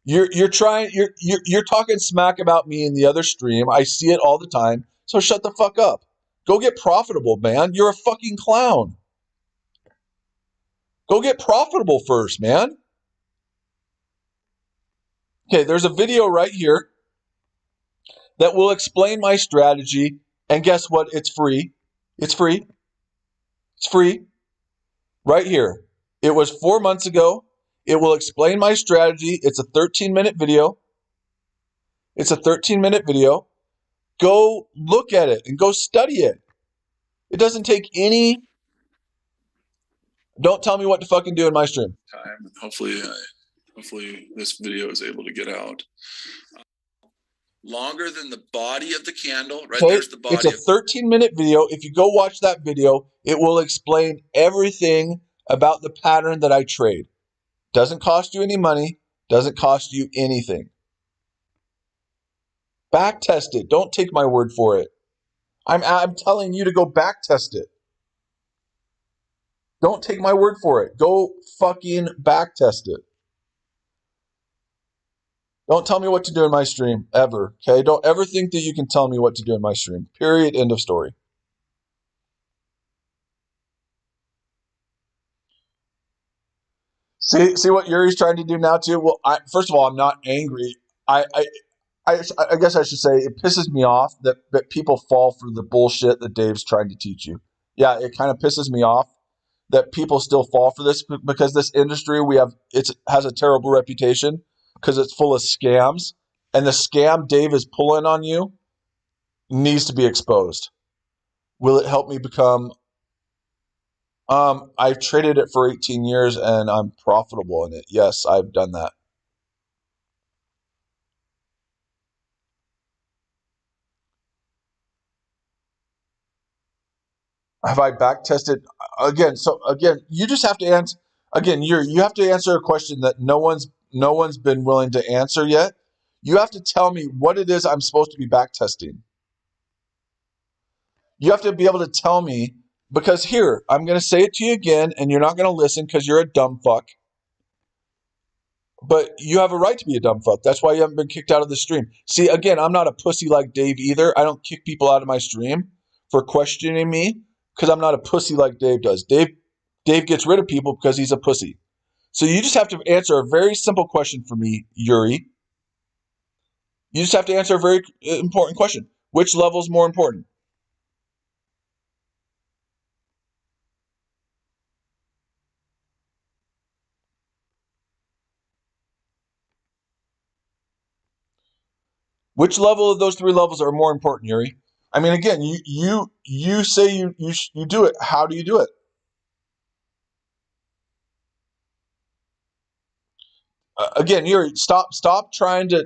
You're talking smack about me in the other stream. I see it all the time. So shut the fuck up. Go get profitable, man. You're a fucking clown. Go get profitable first, man. Okay, there's a video right here that will explain my strategy. And guess what? It's free. It's free. It's free. Right here. It was 4 months ago. It will explain my strategy. It's a 13-minute video. It's a 13-minute video. Go look at it and go study it. It doesn't take any. Don't tell me what to fucking do in my stream. Time. Hopefully this video is able to get out. Longer than the body of the candle. Right, okay, there's the body. It's a 13-minute video. If you go watch that video, it will explain everything about the pattern that I trade. Doesn't cost you any money. Doesn't cost you anything. Back test it. Don't take my word for it. I'm telling you to go back test it. Don't take my word for it. Go fucking back test it. Don't tell me what to do in my stream, ever. Okay? Don't ever think that you can tell me what to do in my stream. Period. End of story. See what Yuri's trying to do now too? Well, first of all, I'm not angry. I guess I should say it pisses me off that people fall for the bullshit that Dave's trying to teach you. Yeah, it kind of pisses me off that people still fall for this because this industry has a terrible reputation because it's full of scams, and the scam Dave is pulling on you needs to be exposed. Will it help me become? I've traded it for 18 years and I'm profitable in it. Yes, I've done that. Have I back tested again? So again, you just have to answer. Again, you have to answer a question that no one's been willing to answer yet. You have to tell me what it is I'm supposed to be back testing. You have to be able to tell me, because here, I'm going to say it to you again, and you're not going to listen because you're a dumb fuck. But you have a right to be a dumb fuck. That's why you haven't been kicked out of the stream. See, again, I'm not a pussy like Dave either. I don't kick people out of my stream. for questioning me because I'm not a pussy like Dave does. Dave gets rid of people because he's a pussy. So you just have to answer a very simple question for me, Yuri. You just have to answer a very important question. Which level is more important? Which level of those three levels are more important, Yuri? I mean, again, you say you do it. How do you do it? Again, Yuri, stop trying to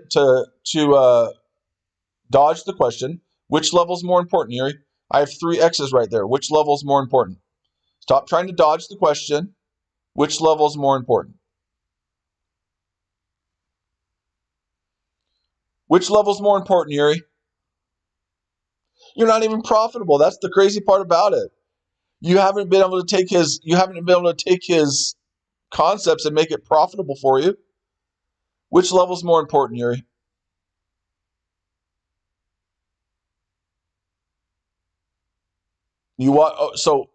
dodge the question. Which level is more important, Yuri? I have 3 X's right there. Which level is more important? Stop trying to dodge the question. Which level is more important? Which level is more important, Yuri? You're not even profitable. That's the crazy part about it. You haven't been able to take his concepts and make it profitable for you. Which level is more important, Yuri? So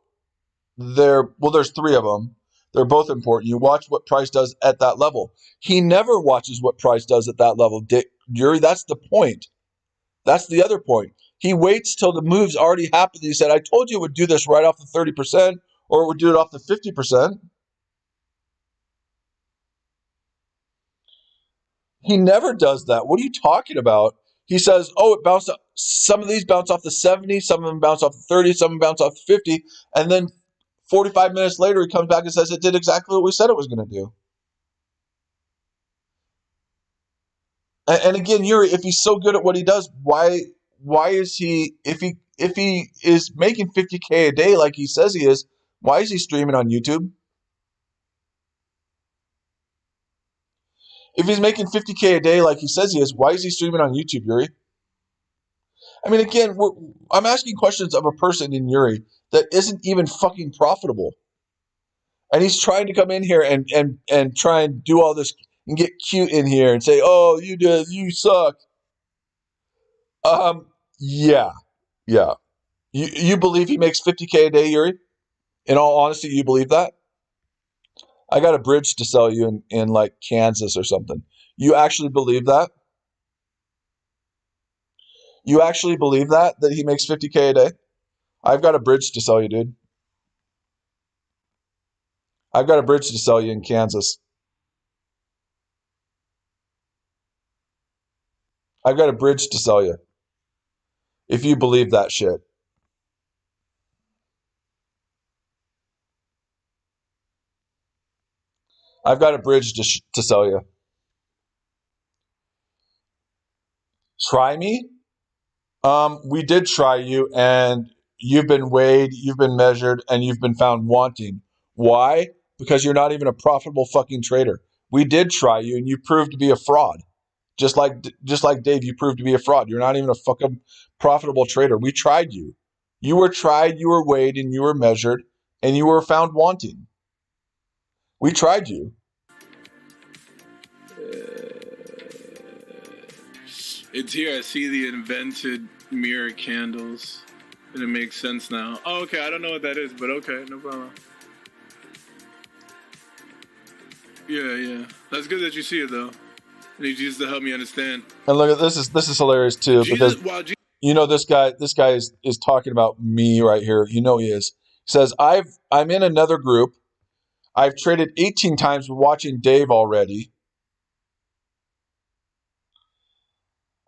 there's 3 of them. They're both important. You watch what price does at that level. He never watches what price does at that level. Yuri, that's the point. That's the other point. He waits till the move's already happened. He said, I told you it would do this right off the 30%, or it would do it off the 50%. He never does that. What are you talking about? He says, oh, it bounced up. Some of these bounce off the 70, some of them bounce off the 30, some of them bounce off the 50, and then 45 minutes later, he comes back and says it did exactly what we said it was going to do. And again, Yuri, if he's so good at what he does, why is he if he is making 50K a day like he says he is, why is he streaming on YouTube? If he's making 50K a day like he says he is, why is he streaming on YouTube, Yuri? I mean, again, I'm asking questions of a person in Yuri that isn't even fucking profitable. And he's trying to come in here and try and do all this and get cute in here and say, oh, you suck. Yeah. Yeah. You believe he makes 50K a day, Yuri? In all honesty, you believe that? I got a bridge to sell you in like Kansas or something. You actually believe that? You actually believe that he makes 50K a day? I've got a bridge to sell you, dude. I've got a bridge to sell you in Kansas. I've got a bridge to sell you. If you believe that shit. I've got a bridge to sell you. Try me? We did try you, and you've been weighed, you've been measured, and you've been found wanting. Why? Because you're not even a profitable fucking trader. We did try you, and you proved to be a fraud. Just like Dave, you proved to be a fraud. You're not even a fucking profitable trader. We tried you. You were tried, you were weighed, and you were measured, and you were found wanting. We tried you. It's here. I see the invented mirror candles, and it makes sense now. Oh, okay. I don't know what that is, but okay, no problem. Yeah. That's good that you see it, though. I need Jesus to help me understand. And look at this is hilarious too, because you know this guy is talking about me right here. You know he is. He says, I'm in another group. I've traded 18 times watching Dave already.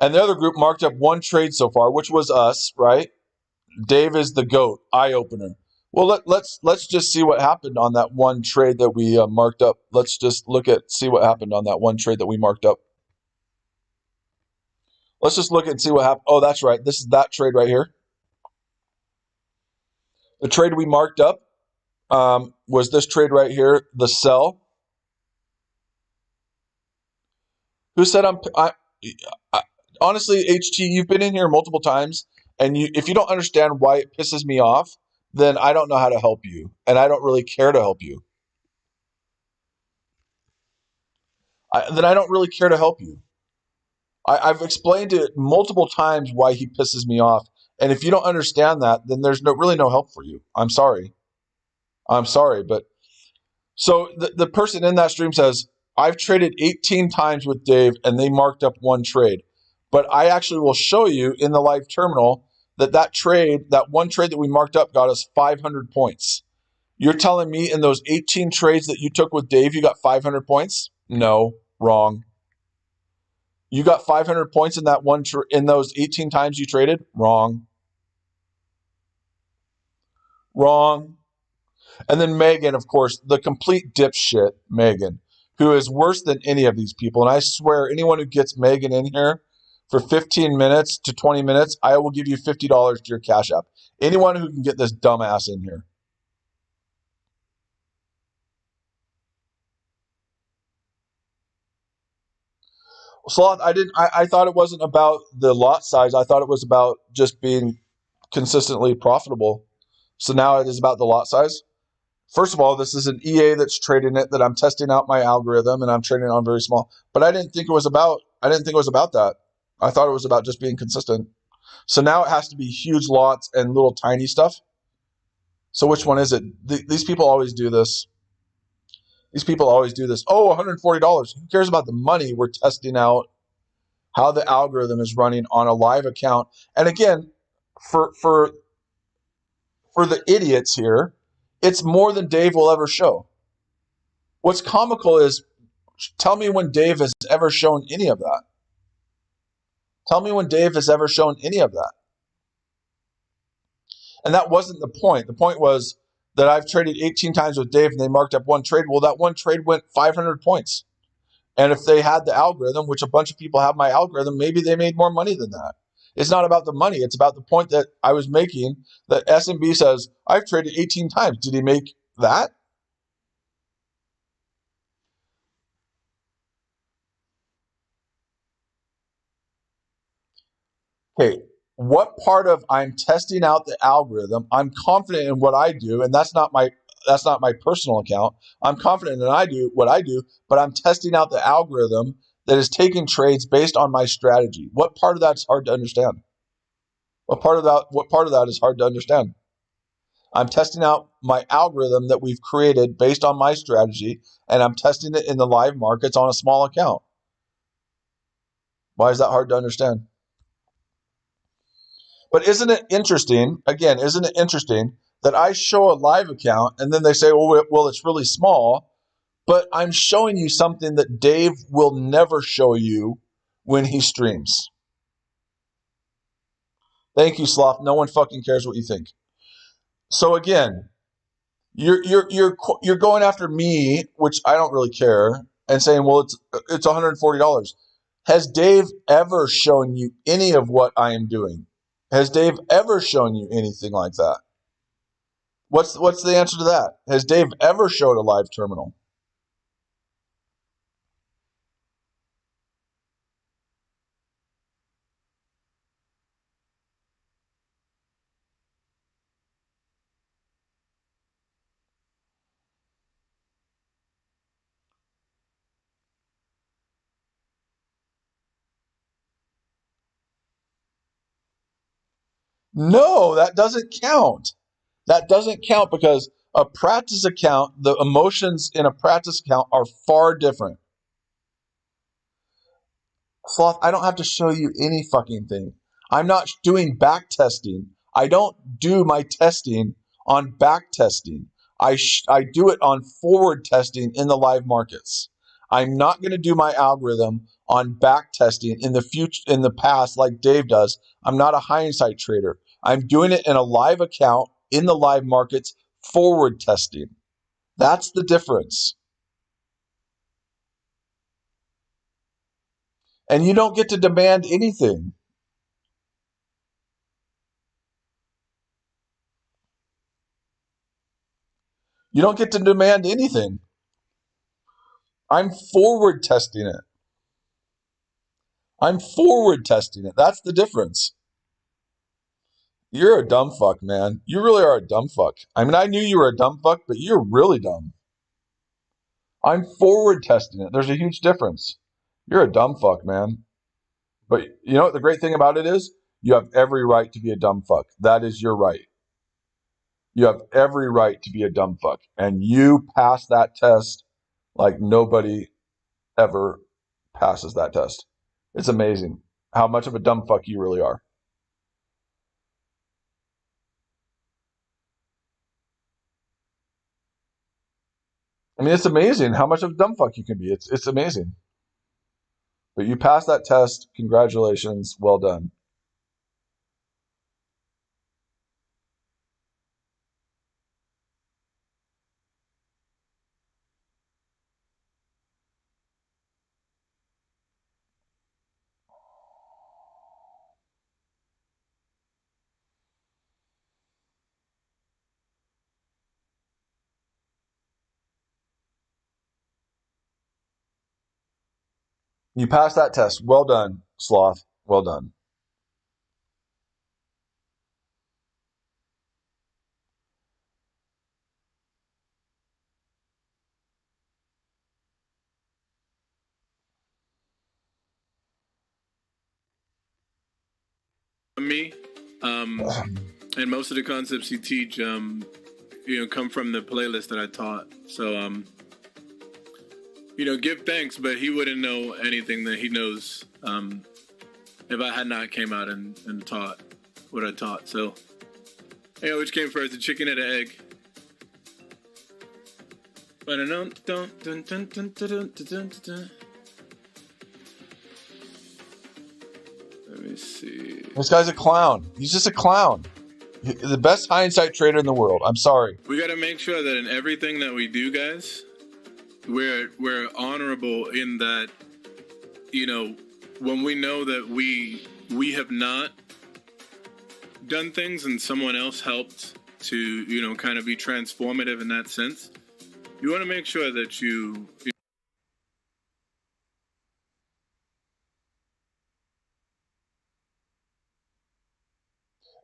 And the other group marked up 1 trade so far, which was us, right? Dave is the GOAT, eye opener. Well, let's just see what happened on that 1 trade that we marked up. Let's just see what happened on that 1 trade that we marked up. Let's just look and see what happened. Oh, that's right. This is that trade right here. The trade we marked up was this trade right here, the sell. Who said I honestly, HT, you've been in here multiple times, and if you don't understand why it pisses me off, then I don't know how to help you, and I don't really care to help you. I don't really care to help you. I've explained it multiple times why he pisses me off, And if you don't understand that, then there's really no help for you. I'm sorry. But so the person in that stream says, I've traded 18 times with Dave and they marked up one trade. But I actually will show you in the live terminal that one trade that we marked up got us 500 points. You're telling me in those 18 trades that you took with Dave, you got 500 points? No, wrong. You got 500 points in that in those 18 times you traded? Wrong. Wrong. And then Megan, of course, the complete dipshit, Megan, who is worse than any of these people. And I swear, anyone who gets Megan in here for 15 minutes to 20 minutes, I will give you $50 to your Cash App. Anyone who can get this dumbass in here. Sloth, I thought it wasn't about the lot size. I thought it was about just being consistently profitable. So now it is about the lot size. First of all, this is an EA that's trading it, that I'm testing out my algorithm, and I'm trading it on very small. But I didn't think it was about that. I thought it was about just being consistent. So now it has to be huge lots and little tiny stuff. So which one is it? These people always do this. Oh, $140. Who cares about the money? We're testing out how the algorithm is running on a live account. And again, for the idiots here, it's more than Dave will ever show. What's comical is, tell me when Dave has ever shown any of that. Tell me when Dave has ever shown any of that. And that wasn't the point. The point was that I've traded 18 times with Dave and they marked up one trade. Well, that one trade went 500 points. And if they had the algorithm, which a bunch of people have my algorithm, maybe they made more money than that. It's not about the money. It's about the point that I was making, that S&B says, I've traded 18 times. Did he make that? Okay, what part of I'm testing out the algorithm, I'm confident in what I do, and that's not my personal account. I'm confident in what I do, but I'm testing out the algorithm that is taking trades based on my strategy. What part of that's hard to understand? What part of that is hard to understand? I'm testing out my algorithm that we've created based on my strategy, and I'm testing it in the live markets on a small account. Why is that hard to understand? But isn't it interesting that I show a live account and then they say, well, it's really small, but I'm showing you something that Dave will never show you when he streams. Thank you, Sloth. No one fucking cares what you think. So again, you're going after me, which I don't really care, and saying, well, it's $140. Has Dave ever shown you any of what I am doing? Has Dave ever shown you anything like that? What's the answer to that? Has Dave ever showed a live terminal? No, that doesn't count. That doesn't count because a practice account, the emotions in a practice account are far different. Sloth, I don't have to show you any fucking thing. I'm not doing back testing. I don't do my testing on back testing. I do it on forward testing in the live markets. I'm not going to do my algorithm on back testing in the past like Dave does. I'm not a hindsight trader. I'm doing it in a live account in the live markets, forward testing. That's the difference. And you don't get to demand anything. You don't get to demand anything. I'm forward testing it. That's the difference. You're a dumb fuck, man. You really are a dumb fuck. I mean, I knew you were a dumb fuck, but you're really dumb. I'm forward testing it. There's a huge difference. You're a dumb fuck, man. But you know what the great thing about it is? You have every right to be a dumb fuck. That is your right. You have every right to be a dumb fuck. And you pass that test like nobody ever passes that test. It's amazing how much of a dumb fuck you really are. I mean, it's amazing how much of a dumb fuck you can be. It's amazing. But you passed that test. Congratulations. Well done. You passed that test. Well done, Sloth. Well done. Me, and most of the concepts you teach, come from the playlist that I taught. So, give thanks, but he wouldn't know anything that he knows if I had not came out and taught what I taught. So, which came first, the chicken or the egg? Let me see. This guy's a clown. He's just a clown. The best hindsight trader in the world. I'm sorry. We got to make sure that in everything that we do, guys, we're honorable in that, when we know that we have not done things and someone else helped to, kind of be transformative in that sense, you want to make sure that you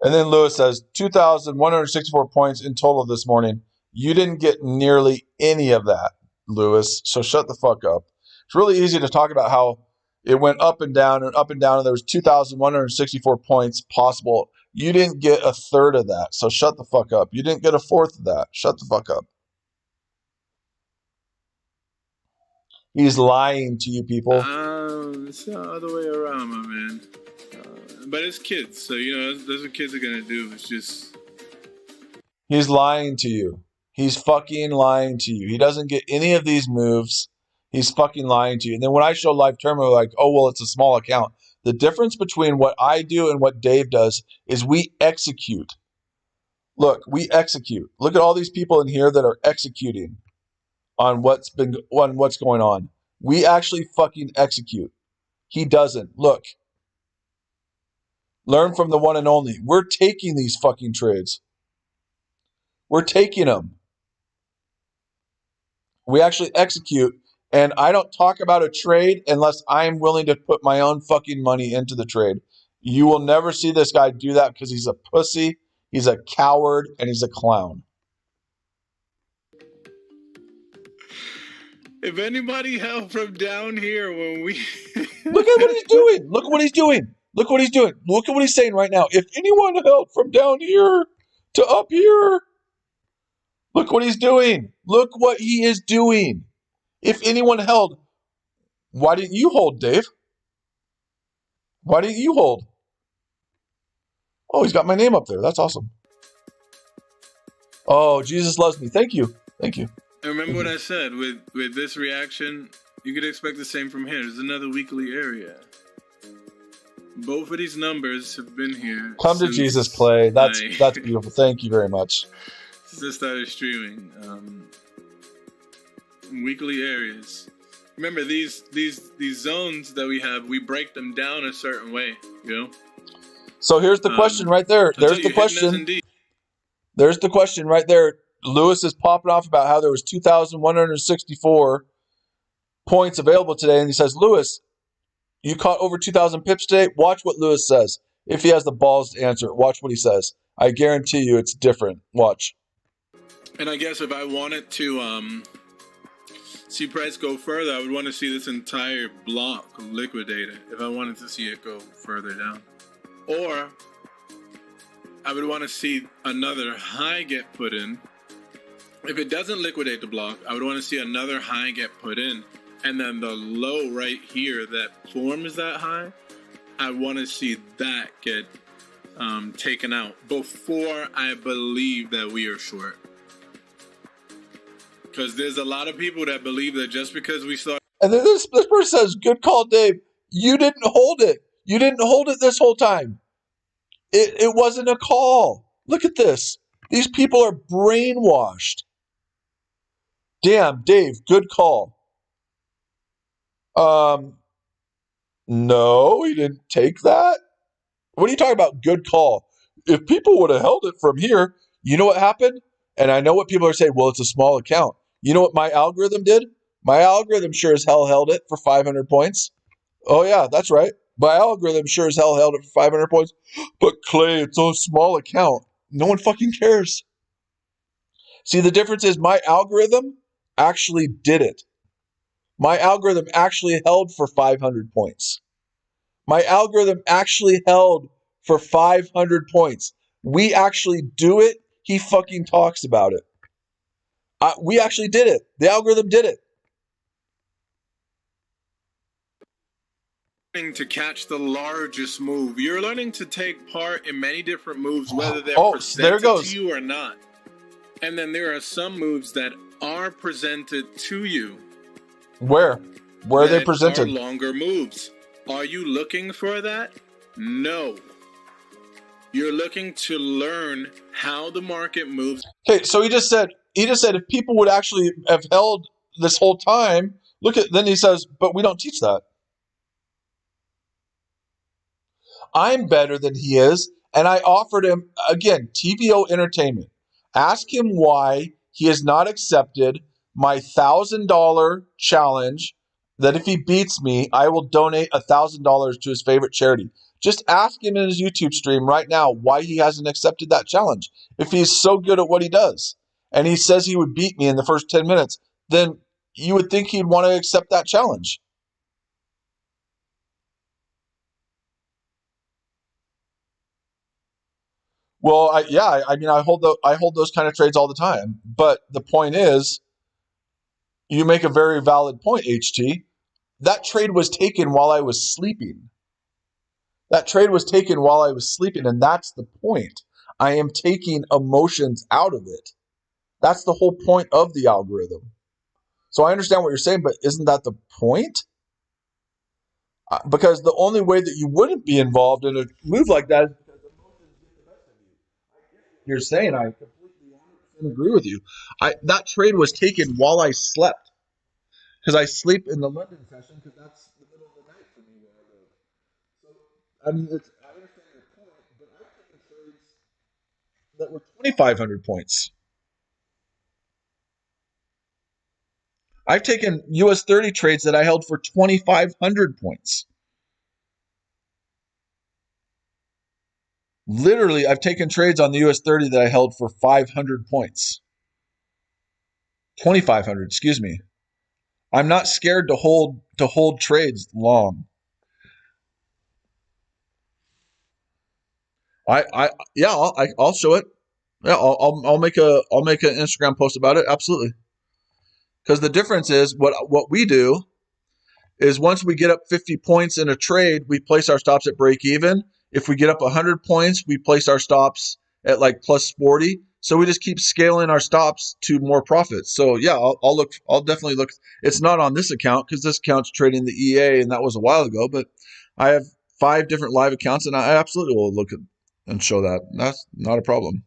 And then Lewis says 2,164 points in total this morning. You didn't get nearly any of that, Lewis. So shut the fuck up. It's really easy to talk about how it went up and down, and there was 2,164 points possible. You didn't get a third of that. So shut the fuck up. You didn't get a fourth of that. Shut the fuck up. He's lying to you people. It's the other way around, my man. But it's kids, so that's what kids are gonna do. It's just he's lying to you. He's fucking lying to you. He doesn't get any of these moves. He's fucking lying to you. And then when I show live terminal, like, oh well, it's a small account. The difference between what I do and what Dave does is we execute. Look, we execute. Look at all these people in here that are executing on what's going on. We actually fucking execute. He doesn't. Look. Learn from the one and only. We're taking these fucking trades. We're taking them. We actually execute, and I don't talk about a trade unless I'm willing to put my own fucking money into the trade. You will never see this guy do that because he's a pussy, he's a coward, and he's a clown. If anybody held from down here when we Look at what he's doing. Look at what he's doing. Look what he's doing. Look at what he's saying right now. If anyone held from down here to up here, look what he's doing. Look what he is doing. If anyone held, why didn't you hold, Dave? Why didn't you hold? Oh, he's got my name up there. That's awesome. Oh, Jesus loves me. Thank you. Thank you. And remember what I said, with this reaction, you could expect the same from here. There's another weekly area. Both of these numbers have been here. Come to Jesus, Clay. That's beautiful. Thank you very much. Since I started streaming, weekly areas. Remember these zones that we have. We break them down a certain way. So here's the question right there. There's the question. There's the question right there. Lewis is popping off about how there was 2,164 points available today, and he says, Lewis, you caught over 2,000 pips today? Watch what Lewis says. If he has the balls to answer it, watch what he says. I guarantee you it's different. Watch. And I guess if I wanted to see price go further, I would want to see this entire block liquidated if I wanted to see it go further down. Or I would want to see another high get put in. If it doesn't liquidate the block, I would want to see another high get put in. And then the low right here that forms that high, I want to see that get taken out before I believe that we are short. Because there's a lot of people that believe that just because we saw. And then this person says, good call, Dave. You didn't hold it. You didn't hold it this whole time. It wasn't a call. Look at this. These people are brainwashed. Damn, Dave, good call. No, he didn't take that. What are you talking about? Good call. If people would have held it from here, you know what happened? And I know what people are saying, well, it's a small account. You know what my algorithm did? My algorithm sure as hell held it for 500 points. Oh, yeah, that's right. My algorithm sure as hell held it for 500 points. But Clay, it's a small account. No one fucking cares. See, the difference is my algorithm actually did it. My algorithm actually held for 500 points. My algorithm actually held for 500 points. We actually do it. He fucking talks about it. We actually did it. The algorithm did it. To catch the largest move. You're learning to take part in many different moves, whether they're presented to you or not. And then there are some moves that are presented to you. Where are they presented? Are longer moves. Are you looking for that? No. You're looking to learn how the market moves. Okay, so he just said if people would actually have held this whole time, then he says, but we don't teach that. I'm better than he is, and I offered him, again, TVO entertainment. Ask him why he has not accepted my $1,000 challenge that if he beats me, I will donate $1,000 to his favorite charity. Just ask him in his YouTube stream right now why he hasn't accepted that challenge. If he's so good at what he does, and he says he would beat me in the first 10 minutes, then you would think he'd want to accept that challenge. Well, I hold those kind of trades all the time. But the point is, you make a very valid point, HT. That trade was taken while I was sleeping. And that's the point. I am taking emotions out of it. That's the whole point of the algorithm. So I understand what you're saying, but isn't that the point? Because the only way that you wouldn't be involved in a move like that is because emotions get the best of you. You're saying I completely 100% agree with you. That trade was taken while I slept because I sleep in the London session because that's the middle of the night for me where I live. So I mean, I understand your point, but I've taken trades that were 2,500 points. I've taken US 30 trades that I held for 2,500 points. Literally, I've taken trades on the US 30 that I held for 500 points. 2,500, excuse me. I'm not scared to hold trades long. I'll show it. Yeah, I'll make an Instagram post about it. Absolutely. Because the difference is what we do is once we get up 50 points in a trade, we place our stops at break even. If we get up 100 points, we place our stops at like plus 40. So we just keep scaling our stops to more profits. So yeah, I'll definitely look. It's not on this account because this account's trading the EA and that was a while ago, but I have 5 different live accounts and I absolutely will look at and show that. That's not a problem.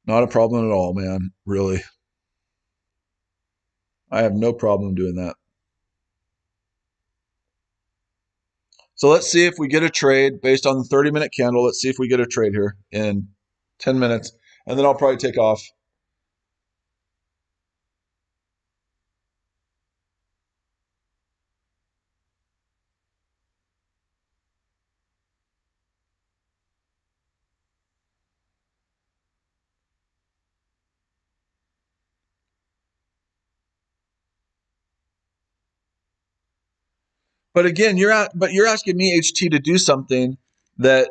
Not a problem at all, man. Really. I have no problem doing that. So let's see if we get a trade based on the 30-minute candle. Let's see if we get a trade here in 10 minutes. And then I'll probably take off. But again, you're asking me, HT, to do something that,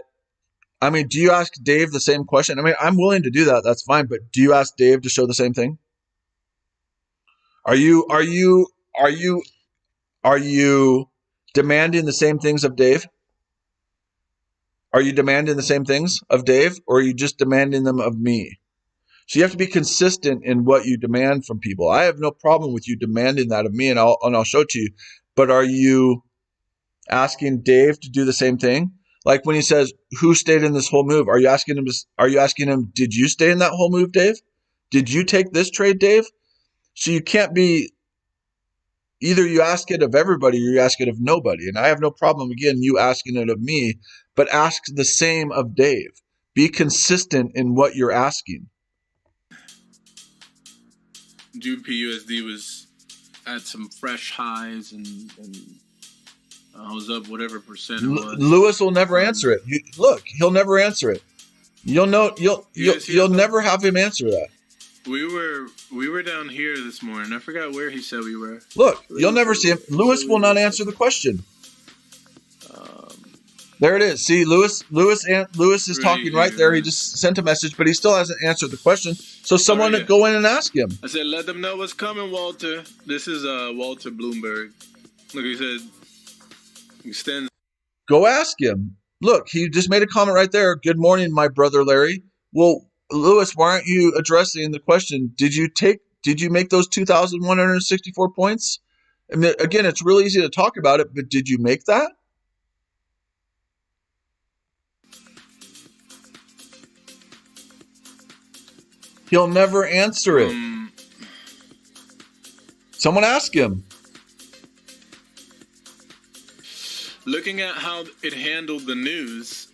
I mean, do you ask Dave the same question? I mean, I'm willing to do that. That's fine. But do you ask Dave to show the same thing? Are you demanding the same things of Dave? Are you demanding the same things of Dave, or are you just demanding them of me? So you have to be consistent in what you demand from people. I have no problem with you demanding that of me, and I'll show it to you. But are you asking Dave to do the same thing? Like when he says, "Who stayed in this whole move?" Are you asking him, "Did you stay in that whole move, Dave? Did you take this trade, Dave?" So you can't be, either you ask it of everybody or you ask it of nobody. And I have no problem, again, you asking it of me, but ask the same of Dave. Be consistent in what you're asking. GBPUSD was at some fresh highs and I was up whatever percent it was. Lewis will never answer it. Look, he'll never answer it. You'll never have him answer that. We were down here this morning. I forgot where he said we were. Look, you'll never see him. Lewis will not answer the question. There it is. See, Lewis is talking right there. He just sent a message, but he still hasn't answered the question. So someone go in and ask him. I said, let them know what's coming, Walter. This is Walter Bloomberg. Look, he said, extends. Go ask him. Look, he just made a comment right there. Good morning, my brother Larry. Well, Lewis, why aren't you addressing the question? Did you make those 2,164 points? I mean, again, it's really easy to talk about it, but did you make that? He'll never answer it. Someone ask him. Looking at how it handled the news,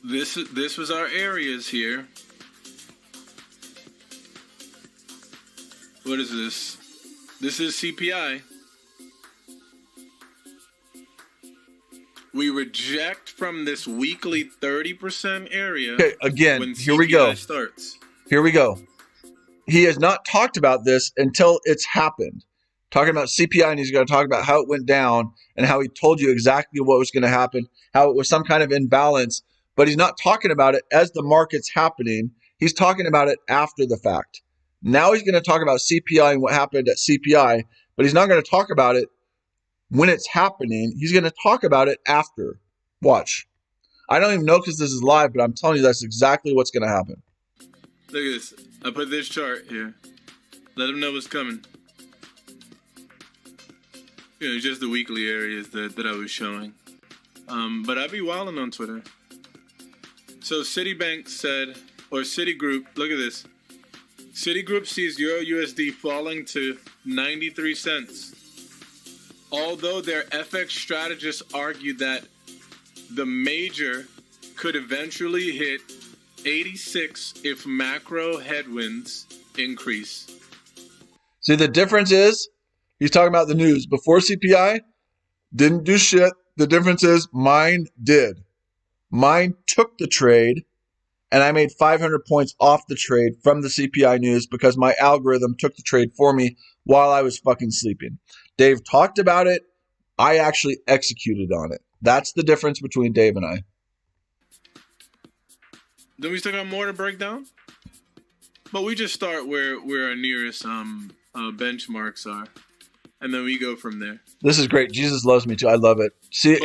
this was our areas here. What is this? This is CPI. We reject from this weekly 30% area. Okay, again, when here we go. Starts. Here we go. He has not talked about this until it's happened. Talking about CPI, and he's going to talk about how it went down and how he told you exactly what was going to happen, how it was some kind of imbalance, but he's not talking about it as the market's happening. He's talking about it after the fact. Now he's going to talk about CPI and what happened at CPI, but he's not going to talk about it when it's happening. He's going to talk about it after. Watch. I don't even know because this is live, but I'm telling you that's exactly what's going to happen. Look at this. I put this chart here. Let them know what's coming. You know, just the weekly areas that I was showing. But I'd be wilding on Twitter. So Citibank said, or Citigroup, look at this. Citigroup sees Euro USD falling to 93 cents. Although their FX strategists argue that the major could eventually hit 86 if macro headwinds increase. See, the difference is, he's talking about the news. Before CPI, didn't do shit. The difference is mine did. Mine took the trade, and I made 500 points off the trade from the CPI news because my algorithm took the trade for me while I was fucking sleeping. Dave talked about it. I actually executed on it. That's the difference between Dave and I. Then we still got more to break down? But we just start where our nearest benchmarks are. And then we go from there. This is great. Jesus loves me too. I love it. See,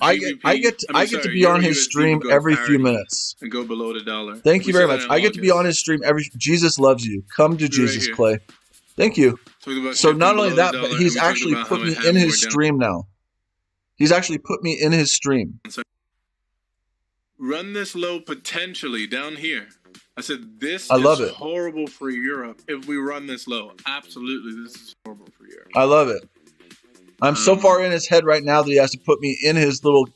I get to be on his stream every few minutes. And go below the dollar. Thank you very much. I get to be on his stream Jesus loves you. Come to Jesus, Clay. Thank you. So not only that, but he's actually put me in his stream now. He's actually put me in his stream. Run this low potentially down here. I said this is horrible for Europe if we run this low. Absolutely, this is horrible for Europe. I love it. I'm so far in his head right now that he has to put me in his little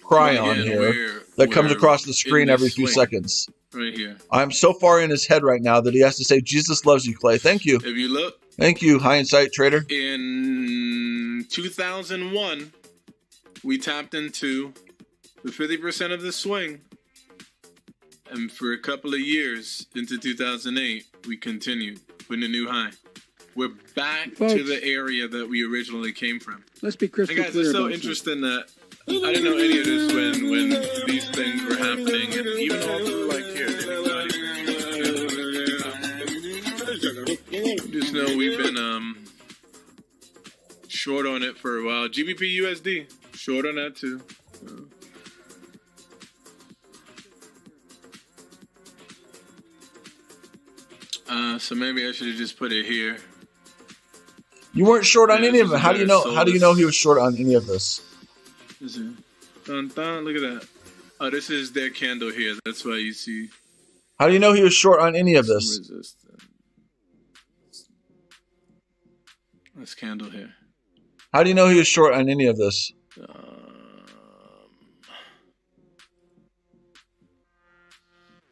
cryon here that comes across the screen every few seconds. Right here. I'm so far in his head right now that he has to say, Jesus loves you, Clay. Thank you. If you look. Thank you, hindsight trader. In 2001, we tapped into the 50% of the swing And for a couple of years into 2008, we continued putting a new high. We're back to the area that we originally came from. Let's be crystal And guys, clear it's so about interesting that I didn't know any of this when these things were happening, and even also like here. Just know we've been short on it for a while. GBP USD, short on that too. So maybe I should have just put it here. You weren't short on any of it. How do you know? How do you know he was short on any of this? Dun, dun, look at that. Oh, this is their candle here. That's why you see. How do you know he was short on any of this? Resistance. This candle here. How do you know he was short on any of this?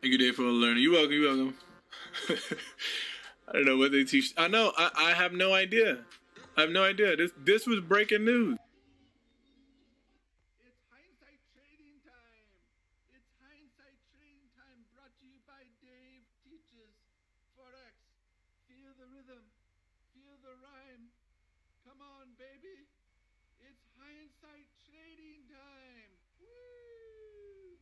Thank you, Dave, for learning. You're welcome. You're welcome. I don't know what they teach. I know. I have no idea. I have no idea. This was breaking news. It's hindsight trading time. It's hindsight trading time brought to you by Dave Teaches Forex. Feel the rhythm. Feel the rhyme. Come on, baby. It's hindsight trading time. Woo!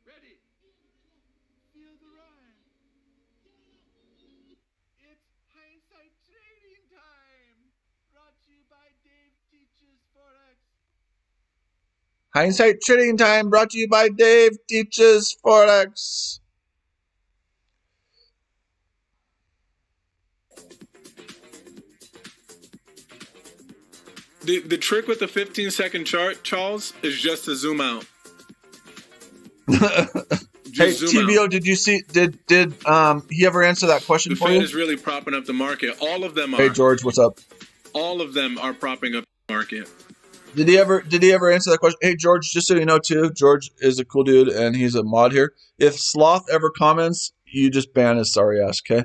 Ready. Feel the rhyme. It's hindsight trading time. Brought to you by Dave Teaches Forex. Hindsight trading time brought to you by Dave Teaches Forex. The trick with the 15-second chart, Charles, is just to zoom out. Hey, TBO, did you see? Did he ever answer that question for you? The Fed is really propping up the market. All of them are. Hey, George, what's up? All of them are propping up the market. Did he ever answer that question? Hey, George, just so you know, too, George is a cool dude, and he's a mod here. If Sloth ever comments, you just ban his sorry ass, okay?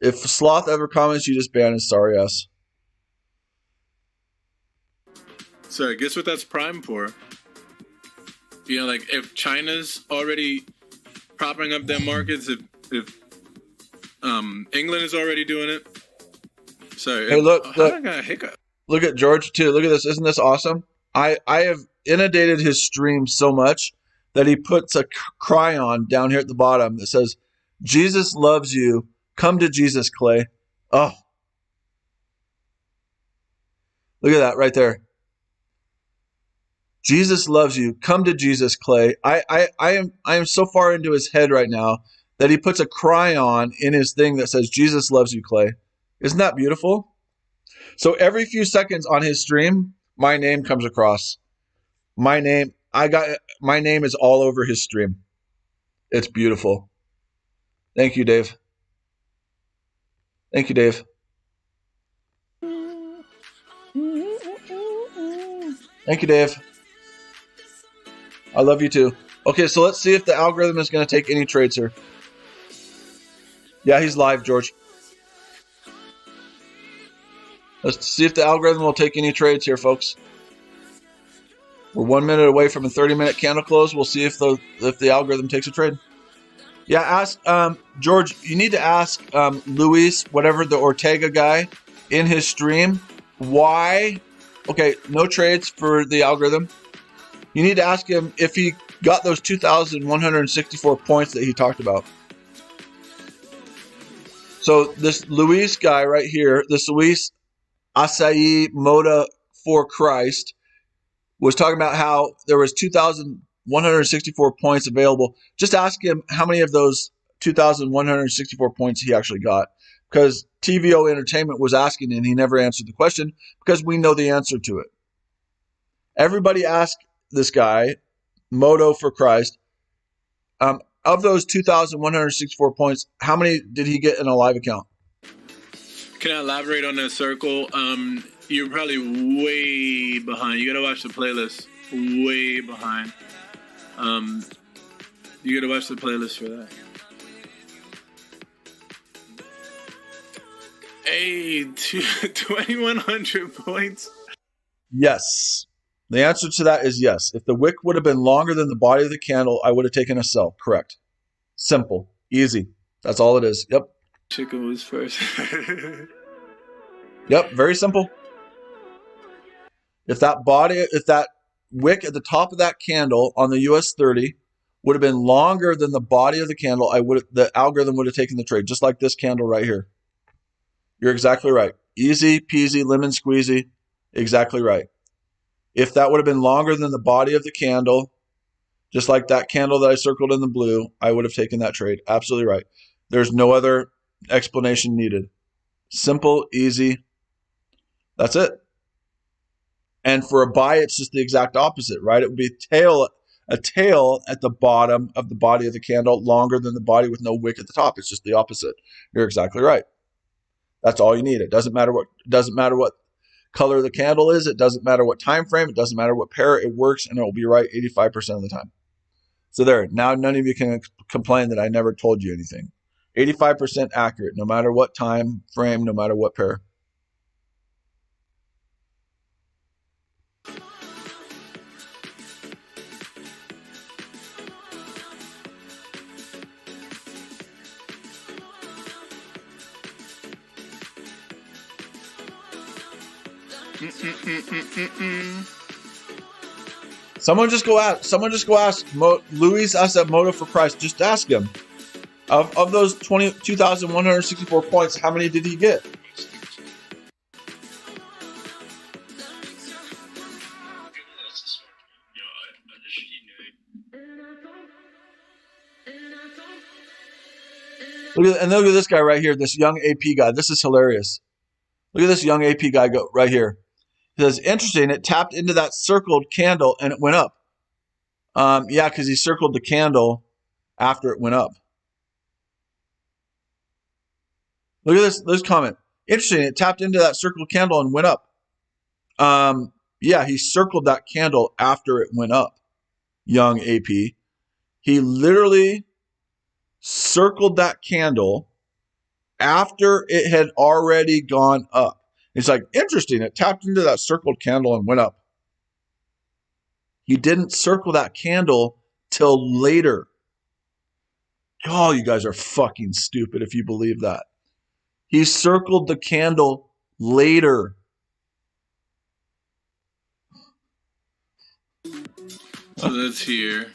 If Sloth ever comments, you just ban his sorry ass. Sorry, guess what that's prime for? You know, like if China's already propping up their markets, if England is already doing it. Sorry. Hey, look. I got a hiccup. Look at George, too. Look at this. Isn't this awesome? I have inundated his stream so much that he puts a cryon down here at the bottom that says, Jesus loves you. Come to Jesus, Clay. Oh. Look at that right there. Jesus loves you. Come to Jesus, Clay. I am so far into his head right now that he puts a cryon in his thing that says, Jesus loves you, Clay. Isn't that beautiful? So every few seconds on his stream, my name comes across. My name is all over his stream. It's beautiful. Thank you, Dave. Thank you, Dave. Thank you, Dave. I love you too. Okay, so let's see if the algorithm is going to take any trades here. Yeah, he's live, George. Let's see if the algorithm will take any trades here, folks. We're 1 minute away from a 30-minute candle close. We'll see if the algorithm takes a trade. Yeah, ask George. You need to ask Luis, whatever the Ortega guy, in his stream, why. Okay, no trades for the algorithm. You need to ask him if he got those 2,164 points that he talked about. So this Luis guy right here, this Luis Acai Moda for Christ, was talking about how there was 2,164 points available. Just ask him how many of those 2,164 points he actually got. Because TVO Entertainment was asking and he never answered the question because we know the answer to it. Everybody asked this guy, Moto for Christ, of those 2,164 points, how many did he get in a live account? Can I elaborate on that circle? You're probably way behind. You gotta watch the playlist. Way behind. You gotta watch the playlist for that. Hey, 2,100 points. Yes. The answer to that is yes. If the wick would have been longer than the body of the candle, I would have taken a sell. Correct. Simple. Easy. That's all it is. Yep. Chicken was first. Yep. Very simple. If that wick at the top of that candle on the US 30 would have been longer than the body of the candle, the algorithm would have taken the trade, just like this candle right here. You're exactly right. Easy peasy, lemon squeezy. Exactly right. If that would have been longer than the body of the candle, just like that candle that I circled in the blue, I would have taken that trade. Absolutely right. There's no other explanation needed. Simple, easy. That's it. And for a buy, it's just the exact opposite, right? It would be a tail at the bottom of the body of the candle, longer than the body with no wick at the top. It's just the opposite. You're exactly right. That's all you need. It doesn't matter what color the candle is. It doesn't matter what time frame. It doesn't matter what pair. It works, and it will be right 85% of the time. So there. Now none of you can complain that I never told you anything. 85% accurate, no matter what time frame, no matter what pair. Someone just go ask Luis us at Moto for Christ. Just ask him. Of those 2,164 points, how many did he get? Look at this guy right here, this young AP guy. This is hilarious. Look at this young AP guy go right here. He says, interesting, it tapped into that circled candle and it went up. Yeah, because he circled the candle after it went up. Look at this comment. Interesting, it tapped into that circled candle and went up. Yeah, he circled that candle after it went up, young AP. He literally circled that candle after it had already gone up. It's like, interesting, it tapped into that circled candle and went up. He didn't circle that candle till later. Oh, you guys are fucking stupid if you believe that. He circled the candle later. So that's here.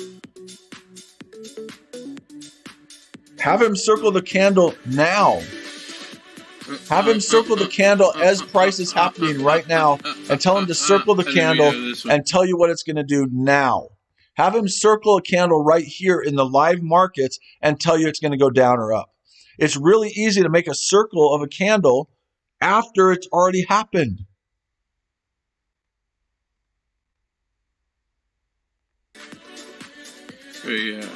Have him circle the candle now. Have him circle the candle as price is happening right now and tell him to circle the candle and tell you what it's going to do now. Have him circle a candle right here in the live markets and tell you it's going to go down or up. It's really easy to make a circle of a candle after it's already happened. Yeah.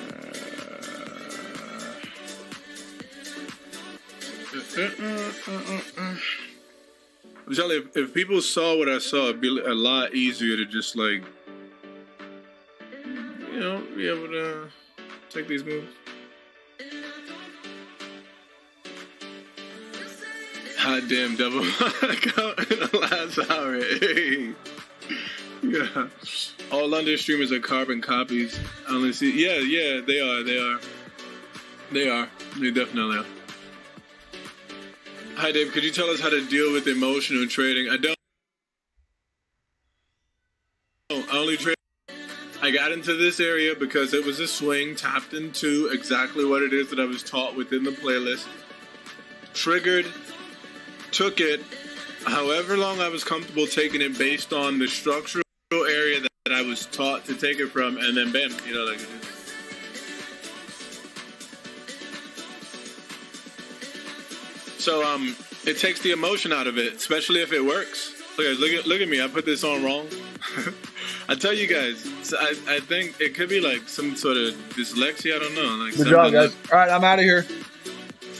I'm telling you, if people saw what I saw, it'd be a lot easier to just like, be able to take these moves. Hot damn double in the last hour. Hey. Yeah. All London streamers are carbon copies. I only see. Yeah, they are. They definitely are. Hi, Dave. Could you tell us how to deal with emotional trading? I don't. I only trade. I got into this area because it was a swing, tapped into exactly what it is that I was taught within the playlist. Triggered, took it, however long I was comfortable taking it based on the structural area that I was taught to take it from, and then bam, like. So it takes the emotion out of it, especially if it works. Look at me. I put this on wrong. I tell you guys, I think it could be like some sort of dyslexia. I don't know. Like good job, guys. All right, I'm out of here.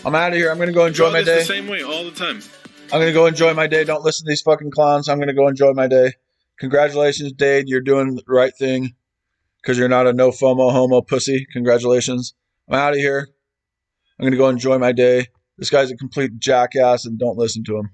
I'm going to go enjoy my day. The same way all the time. I'm going to go enjoy my day. Don't listen to these fucking clowns. I'm going to go enjoy my day. Congratulations, Dade. You're doing the right thing because you're not a no FOMO homo pussy. Congratulations. I'm out of here. I'm going to go enjoy my day. This guy's a complete jackass and don't listen to him.